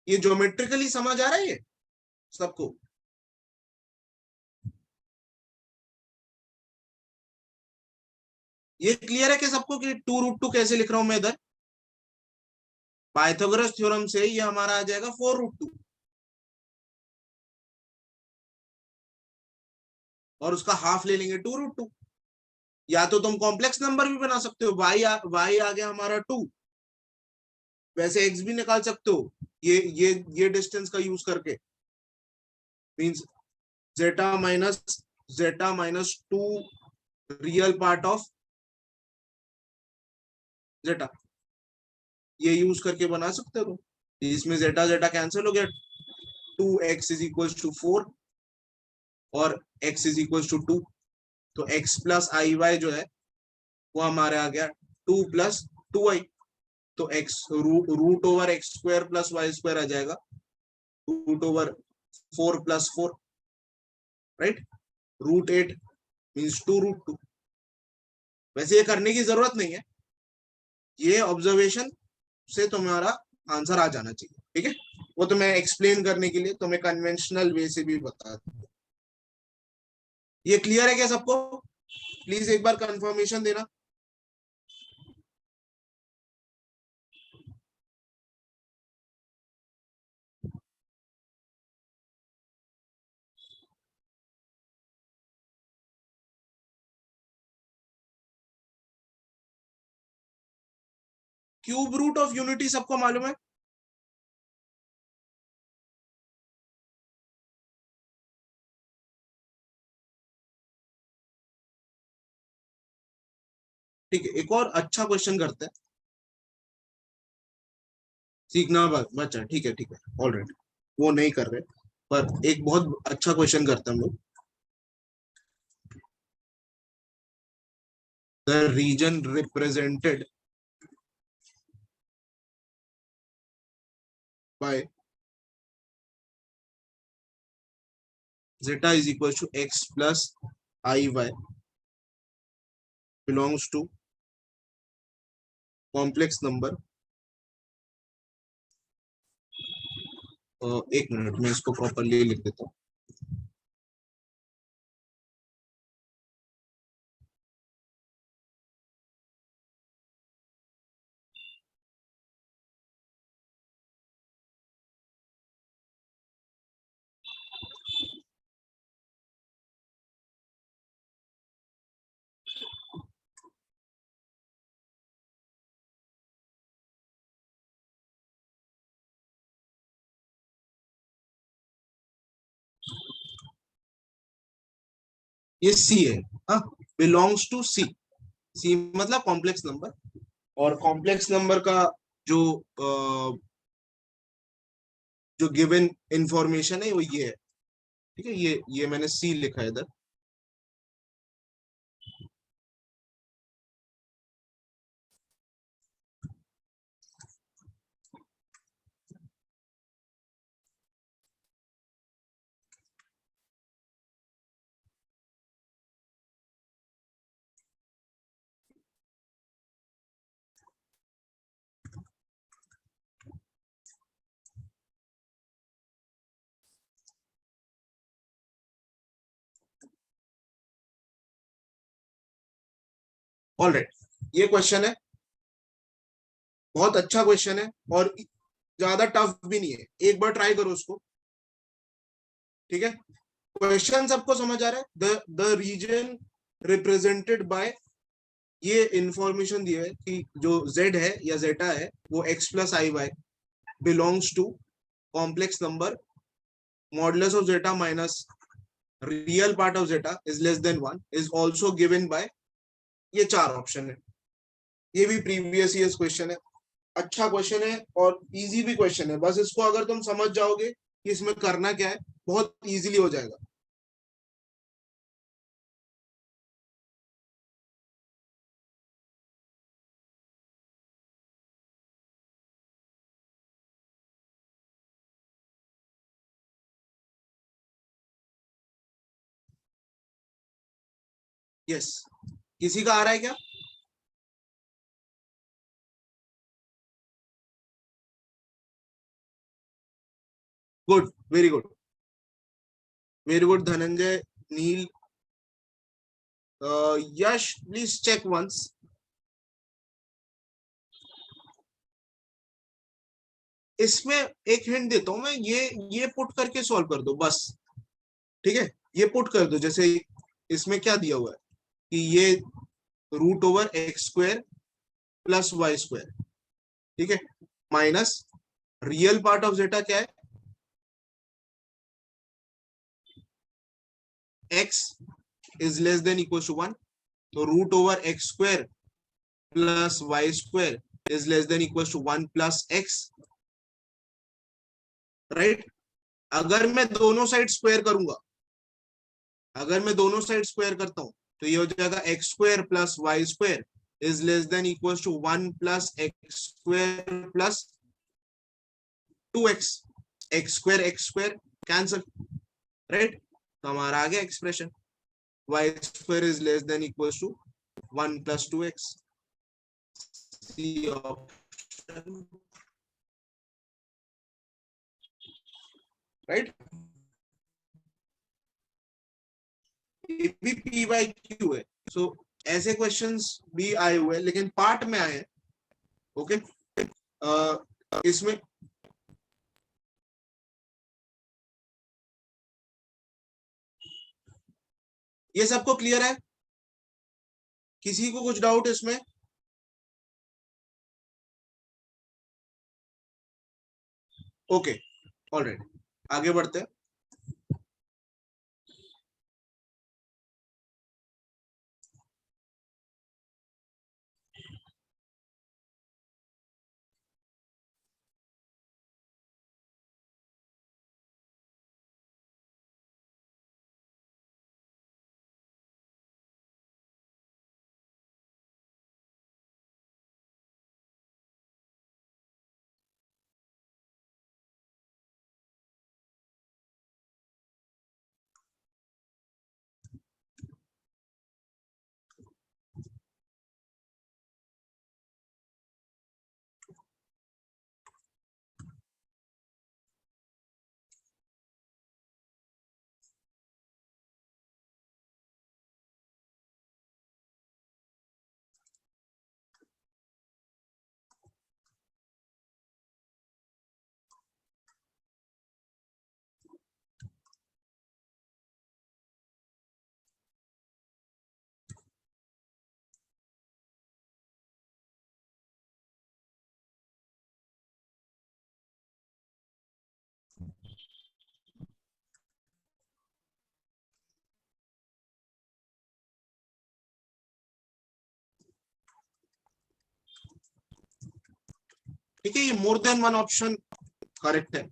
ये ज्योमेट्रिकली समझ आ रहा है ये सबको। ये क्लियर है कि सबको कि 2√2 कैसे लिख रहा हूं मैं इधर। पाइथागोरस थ्योरम से ये हमारा आ जाएगा 4√2, और उसका हाफ ले लेंगे 2√2। या तो तुम कॉम्प्लेक्स नंबर भी बना सकते हो, y आ गया हमारा 2, वैसे x भी निकाल सकते हो ये डिस्टेंस का यूज करके। Means zeta minus 2 real part of zeta, ये यूज करके बना सकते हो तुम। इसमें जेटा जेटा कैंसिल हो गया, 2x = 4 और x = 2, तो x प्लस आई वाई जो है वो हमारे आ गया 2 + 2y। तो x root over x² + y² आ जाएगा, √4 + 4, राइट। √8 मीन्स 2√2। वैसे ये करने की जरूरत नहीं है, ये ऑब्जर्वेशन से तुम्हारा आंसर आ जाना चाहिए, ठीक है। वो तो मैं एक्सप्लेन करने के लिए तुम्हें कन्वेंशनल वे से भी बता दूं। ये क्लियर है क्या सबको? प्लीज एक बार कंफर्मेशन देना। क्यूब रूट ऑफ यूनिटी सबको मालूम है? ठीक है, एक और अच्छा क्वेश्चन करते हैं। सीखना बच्चा, ठीक है ठीक है, ऑल राइट, वो नहीं कर रहे, पर एक बहुत अच्छा क्वेश्चन करते हैं हम लोग। The region represented by zeta = x plus iy belongs to complex number. एक मिनट में इसको प्रॉपरली लिख देता हूँ। ये सी है, हाँ, बिलोंग्स टू सी। सी मतलब कॉम्प्लेक्स नंबर, और कॉम्प्लेक्स नंबर का जो जो गिवन इंफॉर्मेशन है वो ये है, ठीक है। ये मैंने सी लिखा है इधर। ऑलराइट, ये क्वेश्चन है, बहुत अच्छा क्वेश्चन है और ज्यादा टफ भी नहीं है, एक बार ट्राई करो उसको। ठीक है, क्वेश्चन सबको समझ आ रहा है? द रीजन रिप्रेजेंटेड बाय, ये इंफॉर्मेशन दी है कि जो z है या zeta है वो x plus i y belongs to complex number modulus of zeta minus real part of zeta is less than 1 is also given by, ये चार ऑप्शन है। ये भी प्रीवियस ईयर्स क्वेश्चन है, अच्छा क्वेश्चन है और इजी भी क्वेश्चन है। बस इसको अगर तुम समझ जाओगे कि इसमें करना क्या है, बहुत इजीली हो जाएगा। यस, किसी का आ रहा है क्या? Good, very good, very good Dhananjay, Neel, Yash, please check once. इसमें एक हिंट देता हूं मैं, ये पुट करके सॉल्व कर दो बस। ठीक है, ये पुट कर दो, जैसे इसमें क्या दिया हुआ है कि ये root over x square plus y square, ठीक है, minus real part of zeta क्या है, x is less than equal to 1, तो root over x square plus y square is less than equal to 1 plus x, right. अगर मैं दोनों side square करूंगा, अगर मैं दोनों साइड स्क्वायर करता हूं तो ये हो जाएगा x square plus y square is less than equal to 1 plus x square plus 2x, x square cancel, right. तो हमारा आ गया expression, y square is less than equal to 1 plus 2x, C option, right. ये भी P by Q है, सो ऐसे questions भी आए हुए हैं लेकिन पार्ट में आए हैं। ओके, इसमें ये सबको क्लियर है? किसी को कुछ डाउट इसमें? ओके, ऑलराइट, आगे बढ़ते हैं। ठीक है, ये more than one option correct है।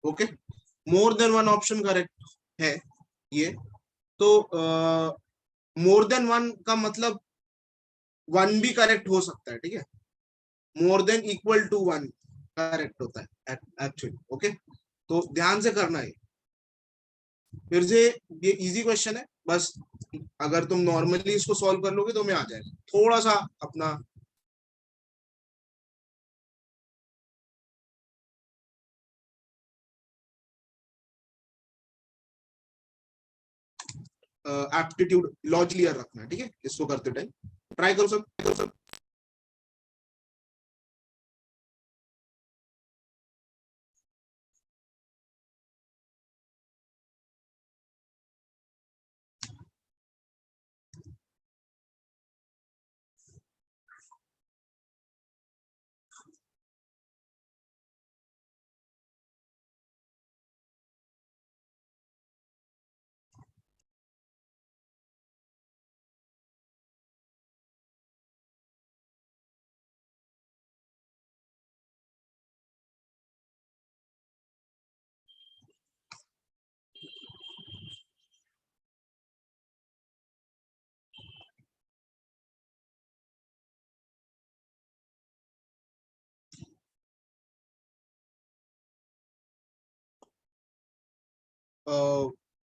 Okay, more than one option correct है ये। तो मोर देन वन का मतलब वन भी करेक्ट हो सकता है, ठीक है, more than equal to one correct होता है एक्चुअली। ओके, तो ध्यान से करना है। फिर से ये इजी क्वेश्चन है, बस अगर तुम नॉर्मली इसको सॉल्व कर लोगे तो मैं आ जाएगा, थोड़ा सा अपना एप्टीट्यूड लॉ क्लियर रखना है, ठीक है, इसको करते टाइम ट्राई करो सब।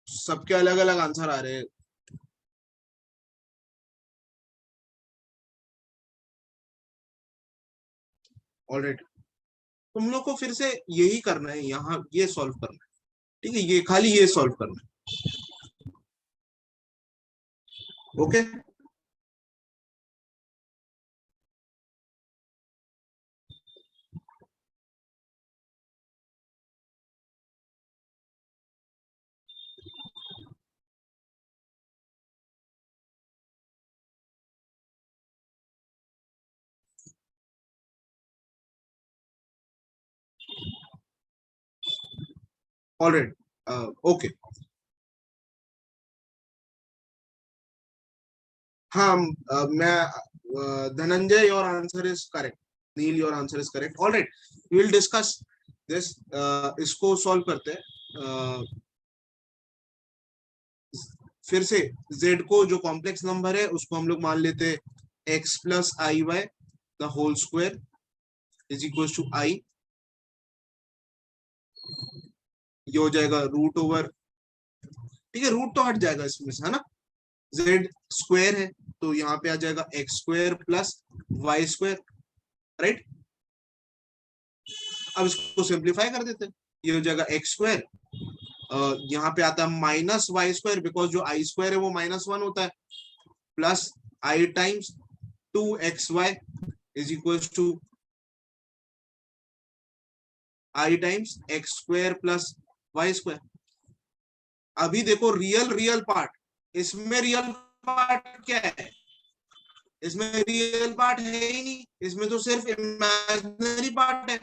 सबके अलग अलग आंसर आ रहे हैं। ऑलराइट, तुम लोग को फिर से यही करना है, यहाँ ये सॉल्व करना है, ठीक है, ये खाली ये सॉल्व करना है। Okay, alright, okay. हाँ, मैं Dhananjay, your answer is correct. Neel, your answer is correct. Alright, we will discuss this. इसको सॉल्व करते हैं। फिर से z को जो कॉम्प्लेक्स नंबर है उसको हम लोग मान लेते हैं x plus i y the whole square is equal to i. ये हो जाएगा रूट ओवर, ठीक है, रूट तो हट जाएगा इसमें से, है ना। z स्क्वायर है तो यहाँ पे आ जाएगा x square plus y square, right. अब इसको सिंप्लीफाई कर देते हैं, ये हो जाएगा एक्स स्क्वायर, यहाँ पे आता है माइनस वाई स्क्वायर, बिकॉज जो आई स्क्वायर है वो -1 होता है, plus i times 2xy is equal to i times x square plus y square. अभी देखो रियल रियल पार्ट, इसमें रियल पार्ट क्या है, इसमें रियल पार्ट है ही नहीं, इसमें तो सिर्फ इमेजिनरी पार्ट है।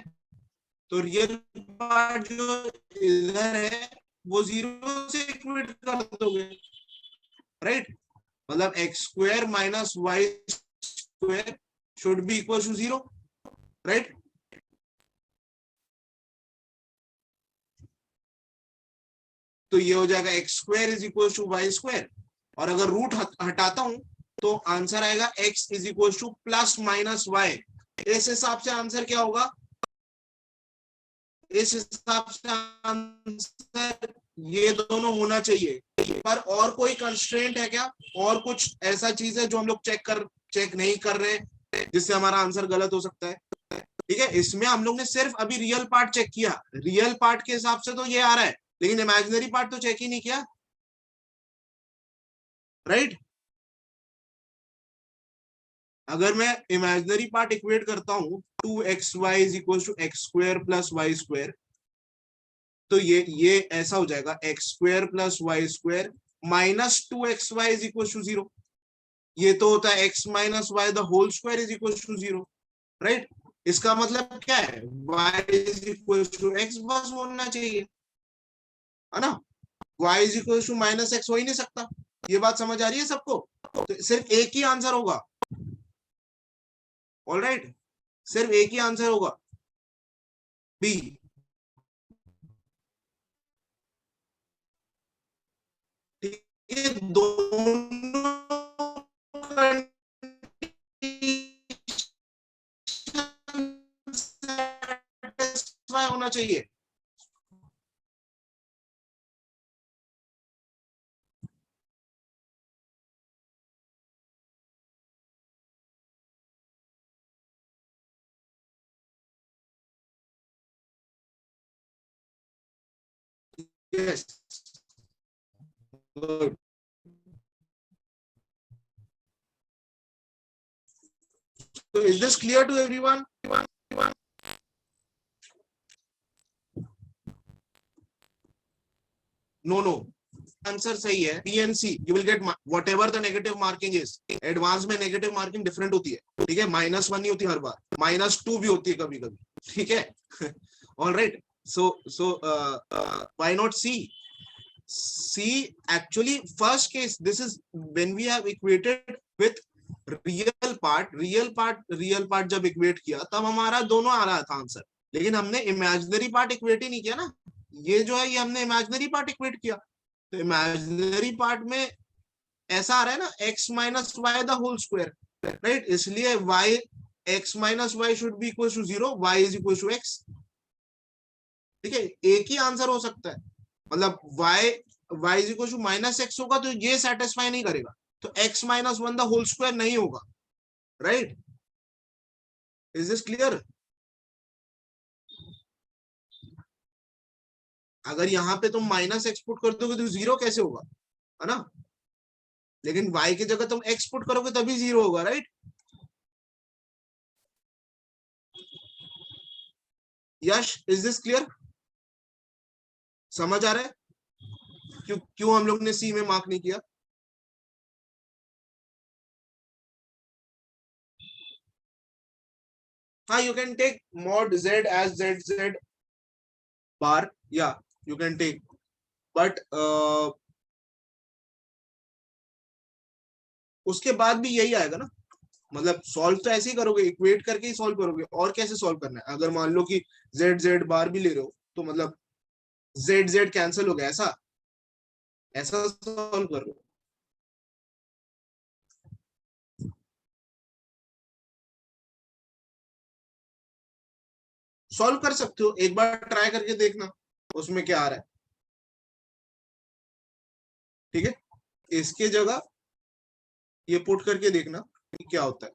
तो रियल पार्ट जो इधर है वो जीरो से इक्वेट कर दोगे, राइट। मतलब x square minus y square should be equal to zero, right. तो ये हो जाएगा x square is equal to y square, और अगर रूट हटाता हूं तो आंसर आएगा x is equal to plus minus y. इस हिसाब से आंसर क्या होगा, इस हिसाब से आंसर ये दोनों होना चाहिए। पर और कोई कंस्ट्रेंट है क्या, और कुछ ऐसा चीज है जो हम लोग चेक नहीं कर रहे हैं जिससे हमारा आंसर गलत हो सकता है, ठीक है। इसमें हम लोग ने सिर्फ अभी रियल पार्ट चेक किया, रियल पार्ट के हिसाब से तो ये आ रहा है, लेकिन इमेजिनरी पार्ट तो चेक ही नहीं किया, राइट। अगर मैं इमेजिनरी पार्ट इक्वेट करता हूं 2xy is equal to x square plus y square, तो ये ऐसा हो जाएगा x square plus y square -2xy is equal to zero. ये तो होता है x minus y the whole square is equal to zero, right. इसका मतलब क्या है, y is equal to x बस होना चाहिए, है ना। y is equal to minus x हो ही नहीं सकता। ये बात समझ आ रही है सबको, तो सिर्फ एक ही आंसर होगा, ऑलराइट, सिर्फ एक ही आंसर होगा, बी। ठीक है, दोनों सेटिस्फाई होना चाहिए। Yes, good. So is this clear to everyone? No. Answer सही है PNC. You will get whatever the negative marking is. Advance में नेगेटिव मार्किंग डिफरेंट होती है, ठीक है. -1 नहीं होती हर बार, -2 भी होती है कभी कभी, ठीक है. All right. So why not C? C actually first case, this is when we have equated with real part जब इक्वेट किया तब हमारा दोनों आ रहा था आंसर, लेकिन हमने इमेजिनरी पार्ट इक्वेट ही नहीं किया ना. ये जो है ये हमने इमेजिनरी पार्ट इक्वेट किया, तो इमेजिनरी पार्ट में ऐसा आ रहा है ना x minus y the whole square, right. इसलिए y x minus y should be equal to 0, y is equal to x. ठीक है, एक ही आंसर हो सकता है. मतलब y is equal to minus x होगा तो ये सेटिस्फाई नहीं करेगा, तो x minus 1 the whole square नहीं होगा, राइट. Is this clear? अगर यहाँ पे तुम माइनस एक्स पुट कर दोगे तो 0 कैसे होगा, है ना. लेकिन y की जगह तुम x पुट करोगे तभी 0 होगा, right. Yash, is this clear? समझ आ रहा है क्यों हम लोग ने सी में मार्क नहीं किया? हाँ, you can take mod z as z bar, yeah, you can take, but उसके बाद भी यही आएगा ना. मतलब सॉल्व तो ऐसे ही करोगे, इक्वेट करके ही सॉल्व करोगे, और कैसे सॉल्व करना है. अगर मान लो कि z बार भी ले रहे हो तो मतलब z कैंसिल हो गया, ऐसा सॉल्व कर रहे हो. सॉल्व कर सकते हो, एक बार ट्राई करके देखना उसमें क्या आ रहा है, ठीक है. इसके जगह ये पुट करके देखना कि क्या होता है.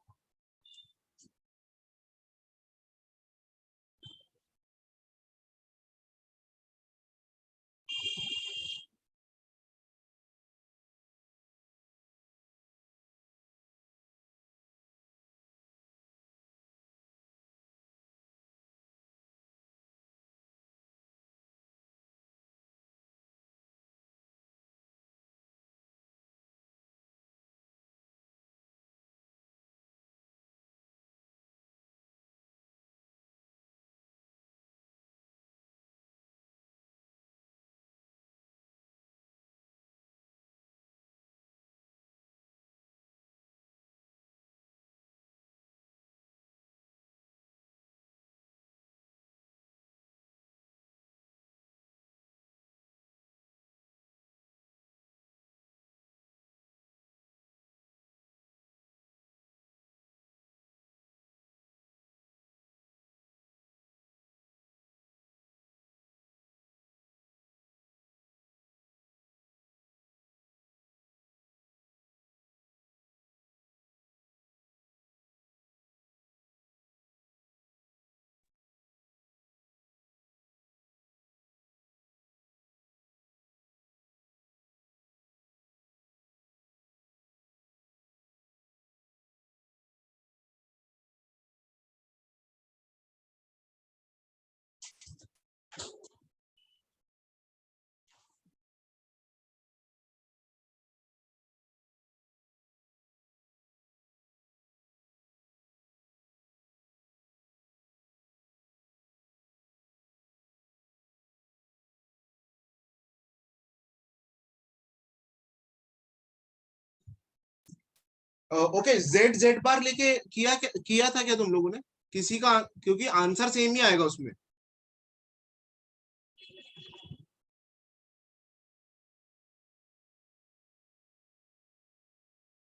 ओके, z बार लेके किया था क्या तुम लोगों ने किसी का? क्योंकि आंसर सेम ही आएगा उसमें.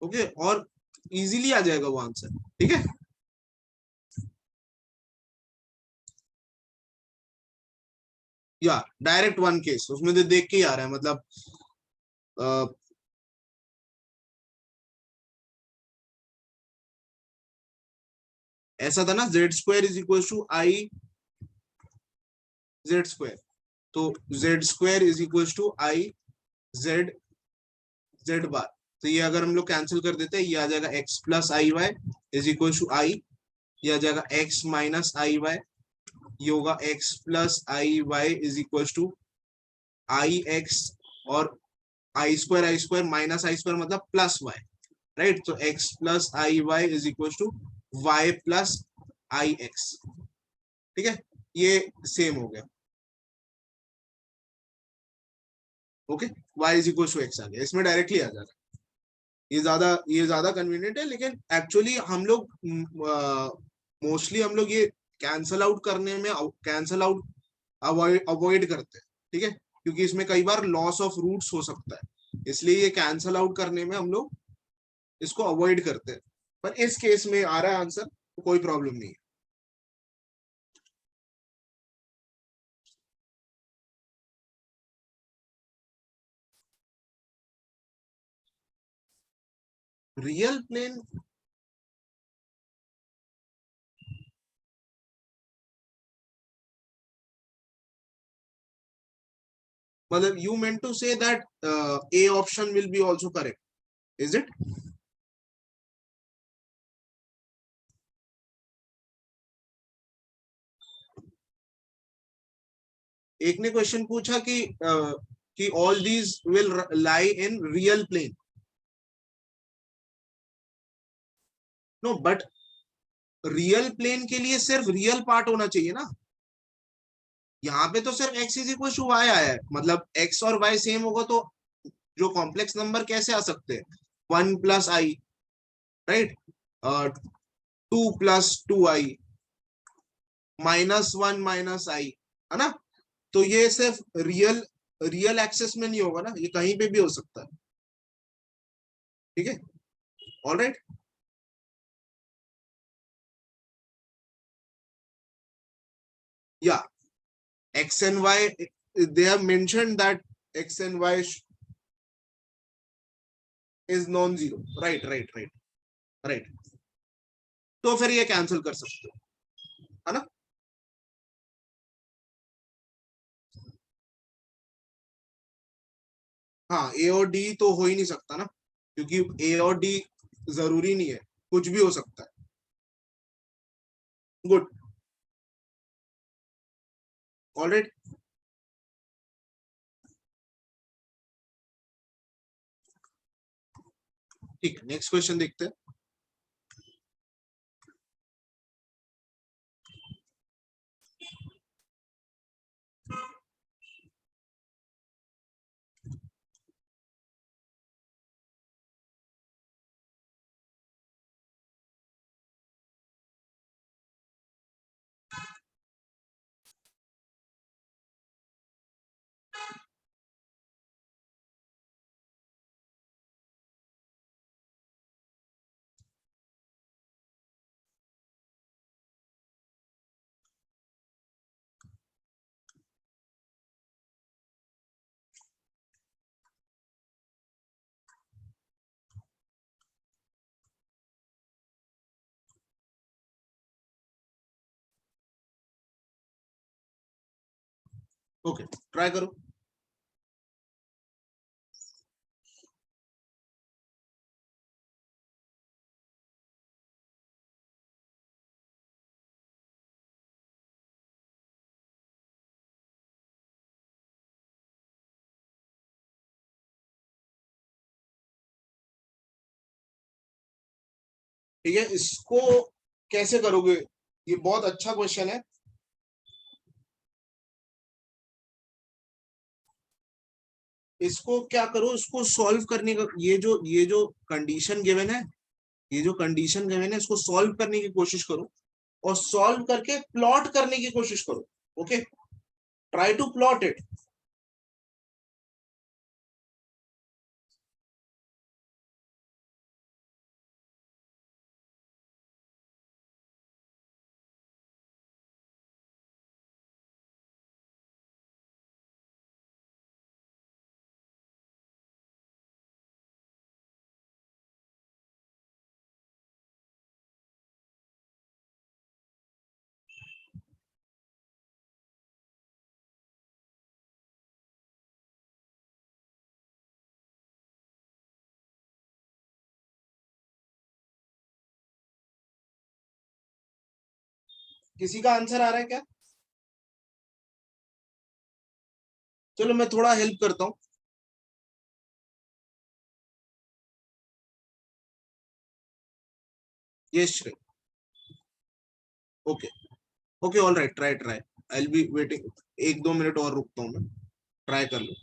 ओके, और इजीली आ जाएगा वो आंसर, ठीक है. या डायरेक्ट वन केस उसमें तो देख के ही आ रहा है. मतलब ऐसा था ना, z square is equal to i z square, तो z square is equal to i z bar. तो ये अगर हम लोग कैंसिल कर देते हैं, ये आ जाएगा x plus i y is equal to i ये आ जाएगा x माइनस आई वाई, ये होगा x plus i y is equal to i x, और i square minus i square मतलब प्लस वाई, राइट। तो x plus i y is equal to y plus i x, ठीक है, ये same हो गया। Okay, y is equal to x आ गया, इसमें डायरेक्टली आ जाएगा। ये ज्यादा कन्वीनियंट है, लेकिन एक्चुअली हम लोग मोस्टली हम लोग ये कैंसल आउट करने में कैंसल आउट अवॉइड करते हैं, ठीक है, क्योंकि इसमें कई बार लॉस ऑफ रूट्स हो सकता है, इसलिए ये कैंसल आउट करने में हम लोग इसको अवॉइड करते हैं। पर इस केस में आ रहा है आंसर, तो कोई प्रॉब्लम नहीं है। रियल प्लेन मतलब you meant to say that a option will be also correct, is it? एक ने क्वेश्चन पूछा कि all these will lie in real plane. No, but real plane के लिए सिर्फ रियल पार्ट होना चाहिए ना। यहाँ पे तो सिर्फ x is equal to y आया है, मतलब x और y सेम होगा तो जो कॉम्प्लेक्स नंबर कैसे आ सकते हैं? 1 प्लस आई, राइट, 2 प्लस 2 आई, -1 माइनस आई, है ना। तो ये सिर्फ रियल रियल एक्सेस में नहीं होगा ना, ये कहीं पे भी हो सकता है, ठीक है, ऑलराइट। या x and y, they have mentioned that x and y is non zero, right right right right. तो फिर ये कैंसिल कर सकते हो, है ना। हाँ, ए और डी तो हो ही नहीं सकता ना, क्योंकि ए और डी जरूरी नहीं है, कुछ भी हो सकता है। Good, alright. ठीक है, नेक्स्ट क्वेश्चन देखते हैं। ओके, ट्राई करो। ठीक है, इसको कैसे करोगे? ये बहुत अच्छा क्वेश्चन है। इसको क्या करो, इसको सॉल्व करने का, ये जो कंडीशन गिवन है, ये जो कंडीशन गिवन है, इसको सॉल्व करने की कोशिश करो, और सॉल्व करके प्लॉट करने की कोशिश करो। Okay, try to plot it. किसी का आंसर आ रहा है क्या? चलो मैं थोड़ा हेल्प करता हूँ। ये श्रेय। Okay. Okay all right, try try. I will be waiting. 1-2 minute और रुकता हूँ मैं। ट्राई कर लो।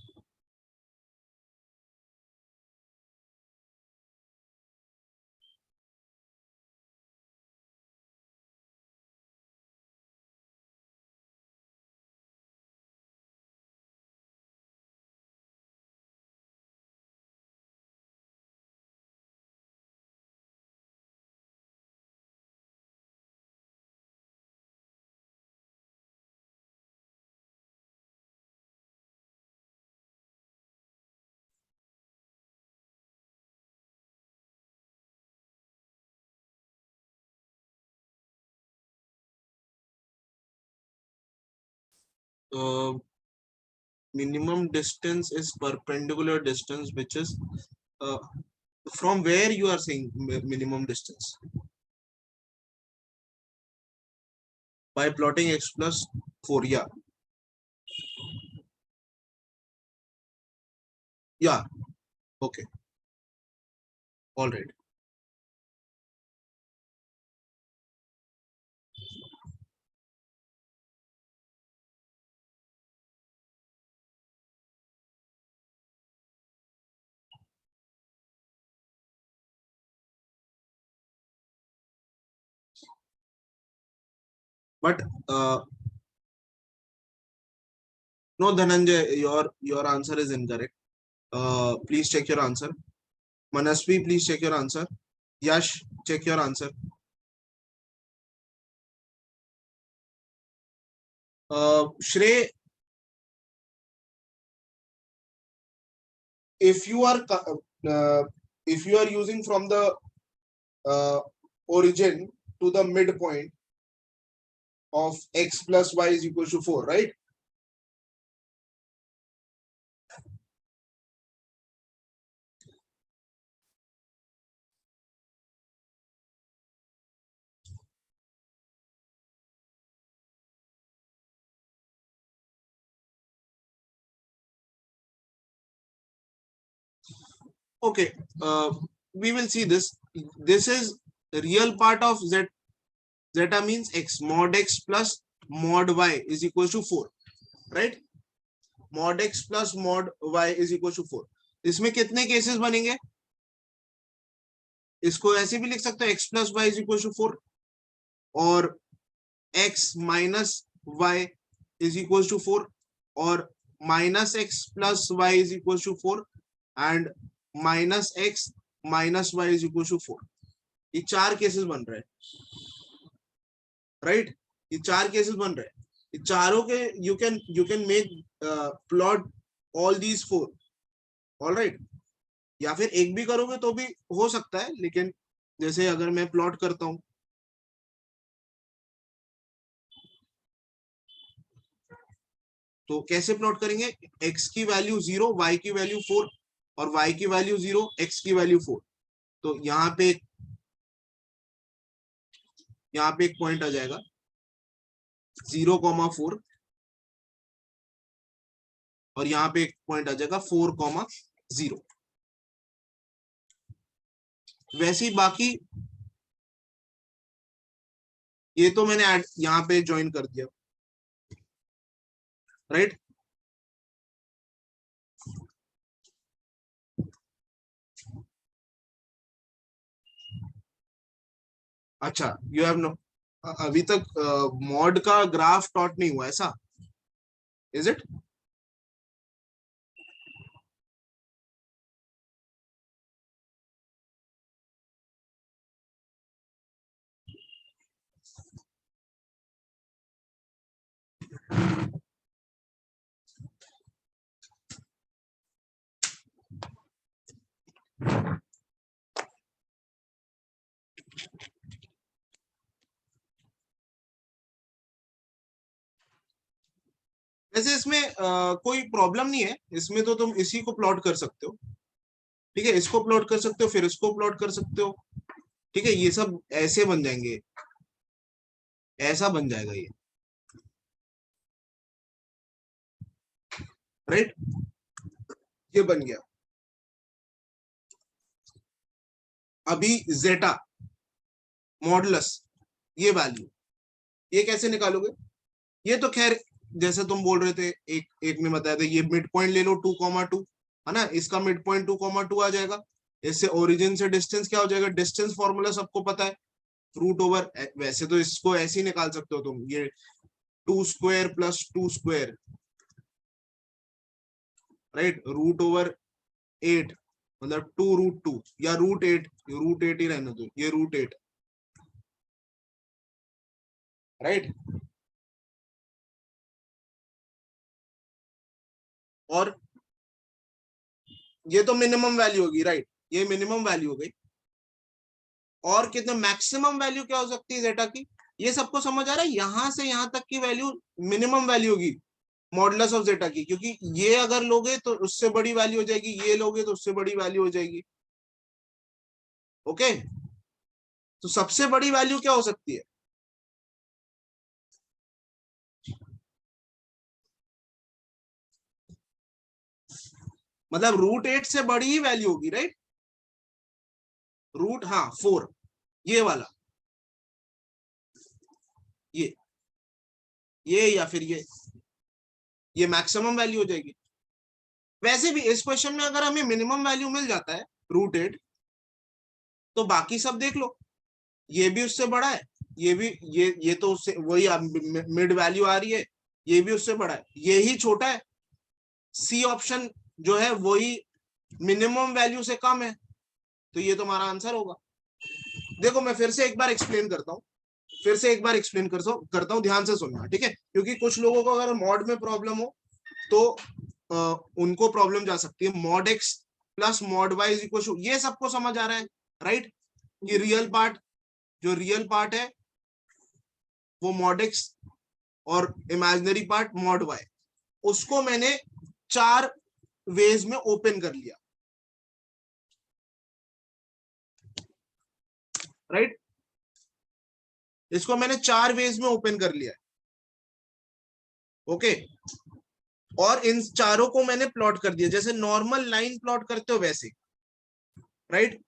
Minimum distance is perpendicular distance which is uh, from where you are saying minimum distance by plotting x plus 4. Yeah, yeah. Okay, all right. But no, Dhananjay, your answer is incorrect. Please check your answer. Manasvi, please check your answer. Yash, check your answer. Shrey, if you are uh, if you are using from the uh, origin to the midpoint of x plus y is equal to 4, right? Okay, we will see this. This is real part of z. Zeta means x. Mod x plus mod y is equal to 4, right? Mod x plus mod y is equal to 4. इसमें कितने cases बनेंगे? इसको ऐसे भी लिख सकते हो x plus y is equal to 4 और x minus y is equal to 4 और minus x plus y is equal to 4 and minus x minus y is equal to 4. ये 4 केसेस बन रहे हैं, राइट? ये 4 केसेस बन रहे हैं. ये चारों के you can make plot all these 4. All right. या फिर एक भी करोगे तो भी हो सकता है, लेकिन जैसे अगर मैं प्लॉट करता हूं तो कैसे प्लॉट करेंगे? x की वैल्यू 0, y की वैल्यू 4 और y की वैल्यू 0, x की वैल्यू 4. तो यहाँ पे एक पॉइंट आ जाएगा 0,4 और यहाँ पे एक पॉइंट आ जाएगा 4,0. वैसे ही बाकी ये तो मैंने यहाँ पे ज्वाइन कर दिया, राइट? अच्छा, यू हैव नो अभी तक मॉड का ग्राफ प्लॉट नहीं हुआ ऐसा? Is it? वैसे इसमें कोई प्रॉब्लम नहीं है. इसमें तो तुम इसी को प्लॉट कर सकते हो, ठीक है? इसको प्लॉट कर सकते हो, फिर इसको प्लॉट कर सकते हो, ठीक है? ये सब ऐसे बन जाएंगे. ऐसा बन जाएगा ये, राइट, ये बन गया। अभी जेटा मॉडुलस, ये वैल्यू, ये कैसे निकालोगे? ये तो खैर जैसे तुम बोल रहे थे, एक एक में बताया था, ये मिड पॉइंट ले लो 2,2, है ना, इसका मिड पॉइंट 2,2 आ जाएगा। इससे ओरिजिन से डिस्टेंस क्या हो जाएगा? डिस्टेंस फॉर्मूला सबको पता है, रूट ओवर, वैसे तो इसको ऐसे ही निकाल सकते हो तुम, ये 2 स्क्वायर प्लस 2 स्क्वायर, राइट, √8, मतलब 2√2 या √8 ही रहने दो, ये √8, राइट। और ये तो मिनिमम वैल्यू होगी, राइट, ये मिनिमम वैल्यू हो गई। और कितना मैक्सिमम वैल्यू क्या हो सकती है जेटा की? ये सबको समझ आ रहा है? यहां से यहां तक की वैल्यू मिनिमम वैल्यू होगी मॉडुलस ऑफ जेटा की, क्योंकि ये अगर लोगे तो उससे बड़ी वैल्यू हो जाएगी, ये लोगे तो उससे बड़ी वैल्यू हो जाएगी। ओके, तो सबसे बड़ी वैल्यू क्या हो सकती है? मतलब √8 से बड़ी ही वैल्यू होगी, राइट, रूट, हाँ 4, ये वाला, ये या फिर ये मैक्सिमम वैल्यू हो जाएगी। वैसे भी इस क्वेश्चन में अगर हमें मिनिमम वैल्यू मिल जाता है √8, तो बाकी सब देख लो, ये भी उससे बड़ा है, ये भी, ये तो उससे वही मिड वैल्यू आ रही है, ये भी उससे बड़ा है, ये ही छोटा है, सी ऑप्शन जो है वही मिनिमम वैल्यू से कम है, तो ये तुम्हारा आंसर होगा। देखो मैं फिर से एक बार एक्सप्लेन करता हूँ, फिर से एक बार एक्सप्लेन करता हूँ, ध्यान से सुनना, ठीक है, क्योंकि कुछ लोगों को अगर मॉड में प्रॉब्लम हो तो उनको प्रॉब्लम जा सकती है। Mod x plus mod y is equal, ये सबको समझ आ रहा है, राइट, कि रियल पार्ट, जो रियल पार्ट है वो मॉड एक्स, और इमेजिनरी पार्ट मॉड वाई, उसको मैंने 4 वेज में ओपन कर लिया, राइट, इसको मैंने 4 वेज में ओपन कर लिया, ओके, और इन चारों को मैंने प्लॉट कर दिया जैसे नॉर्मल लाइन प्लॉट करते हो वैसे, राइट।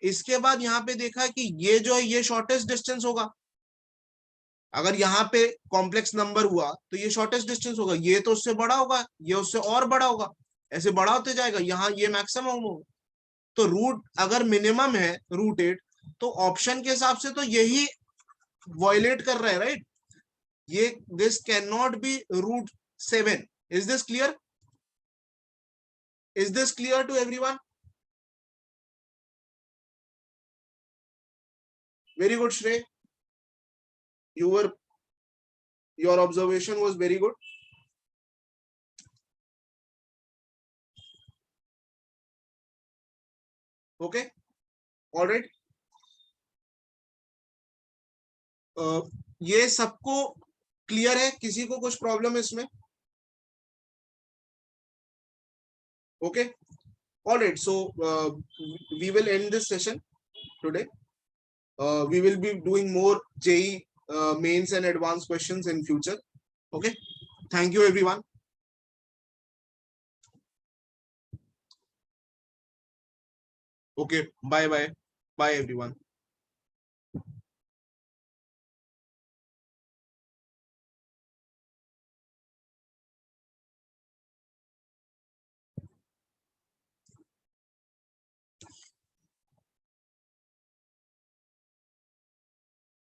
इसके बाद यहाँ पे देखा कि ये जो है ये शॉर्टेस्ट डिस्टेंस होगा, अगर यहाँ पे कॉम्प्लेक्स नंबर हुआ तो ये शॉर्टेस्ट डिस्टेंस होगा, ये तो उससे बड़ा होगा, ये उससे और बड़ा होगा, ऐसे बड़ा होते जाएगा, यहाँ ये मैक्सिमम होगा। तो रूट अगर मिनिमम है √8, तो ऑप्शन के हिसाब से तो यही वॉयलेट कर रहा है, राइट, ये this can not be √7। Is this clear? Is this clear to everyone? Very good Shrey, you were, your observation was very good. Okay, all right. ये सबको क्लियर है? किसी को कुछ प्रॉब्लम है इसमें? Okay, all right, so we will end this session today. We will be doing more JEE mains and advanced questions in future. Okay, thank you everyone. Okay, bye bye, bye everyone.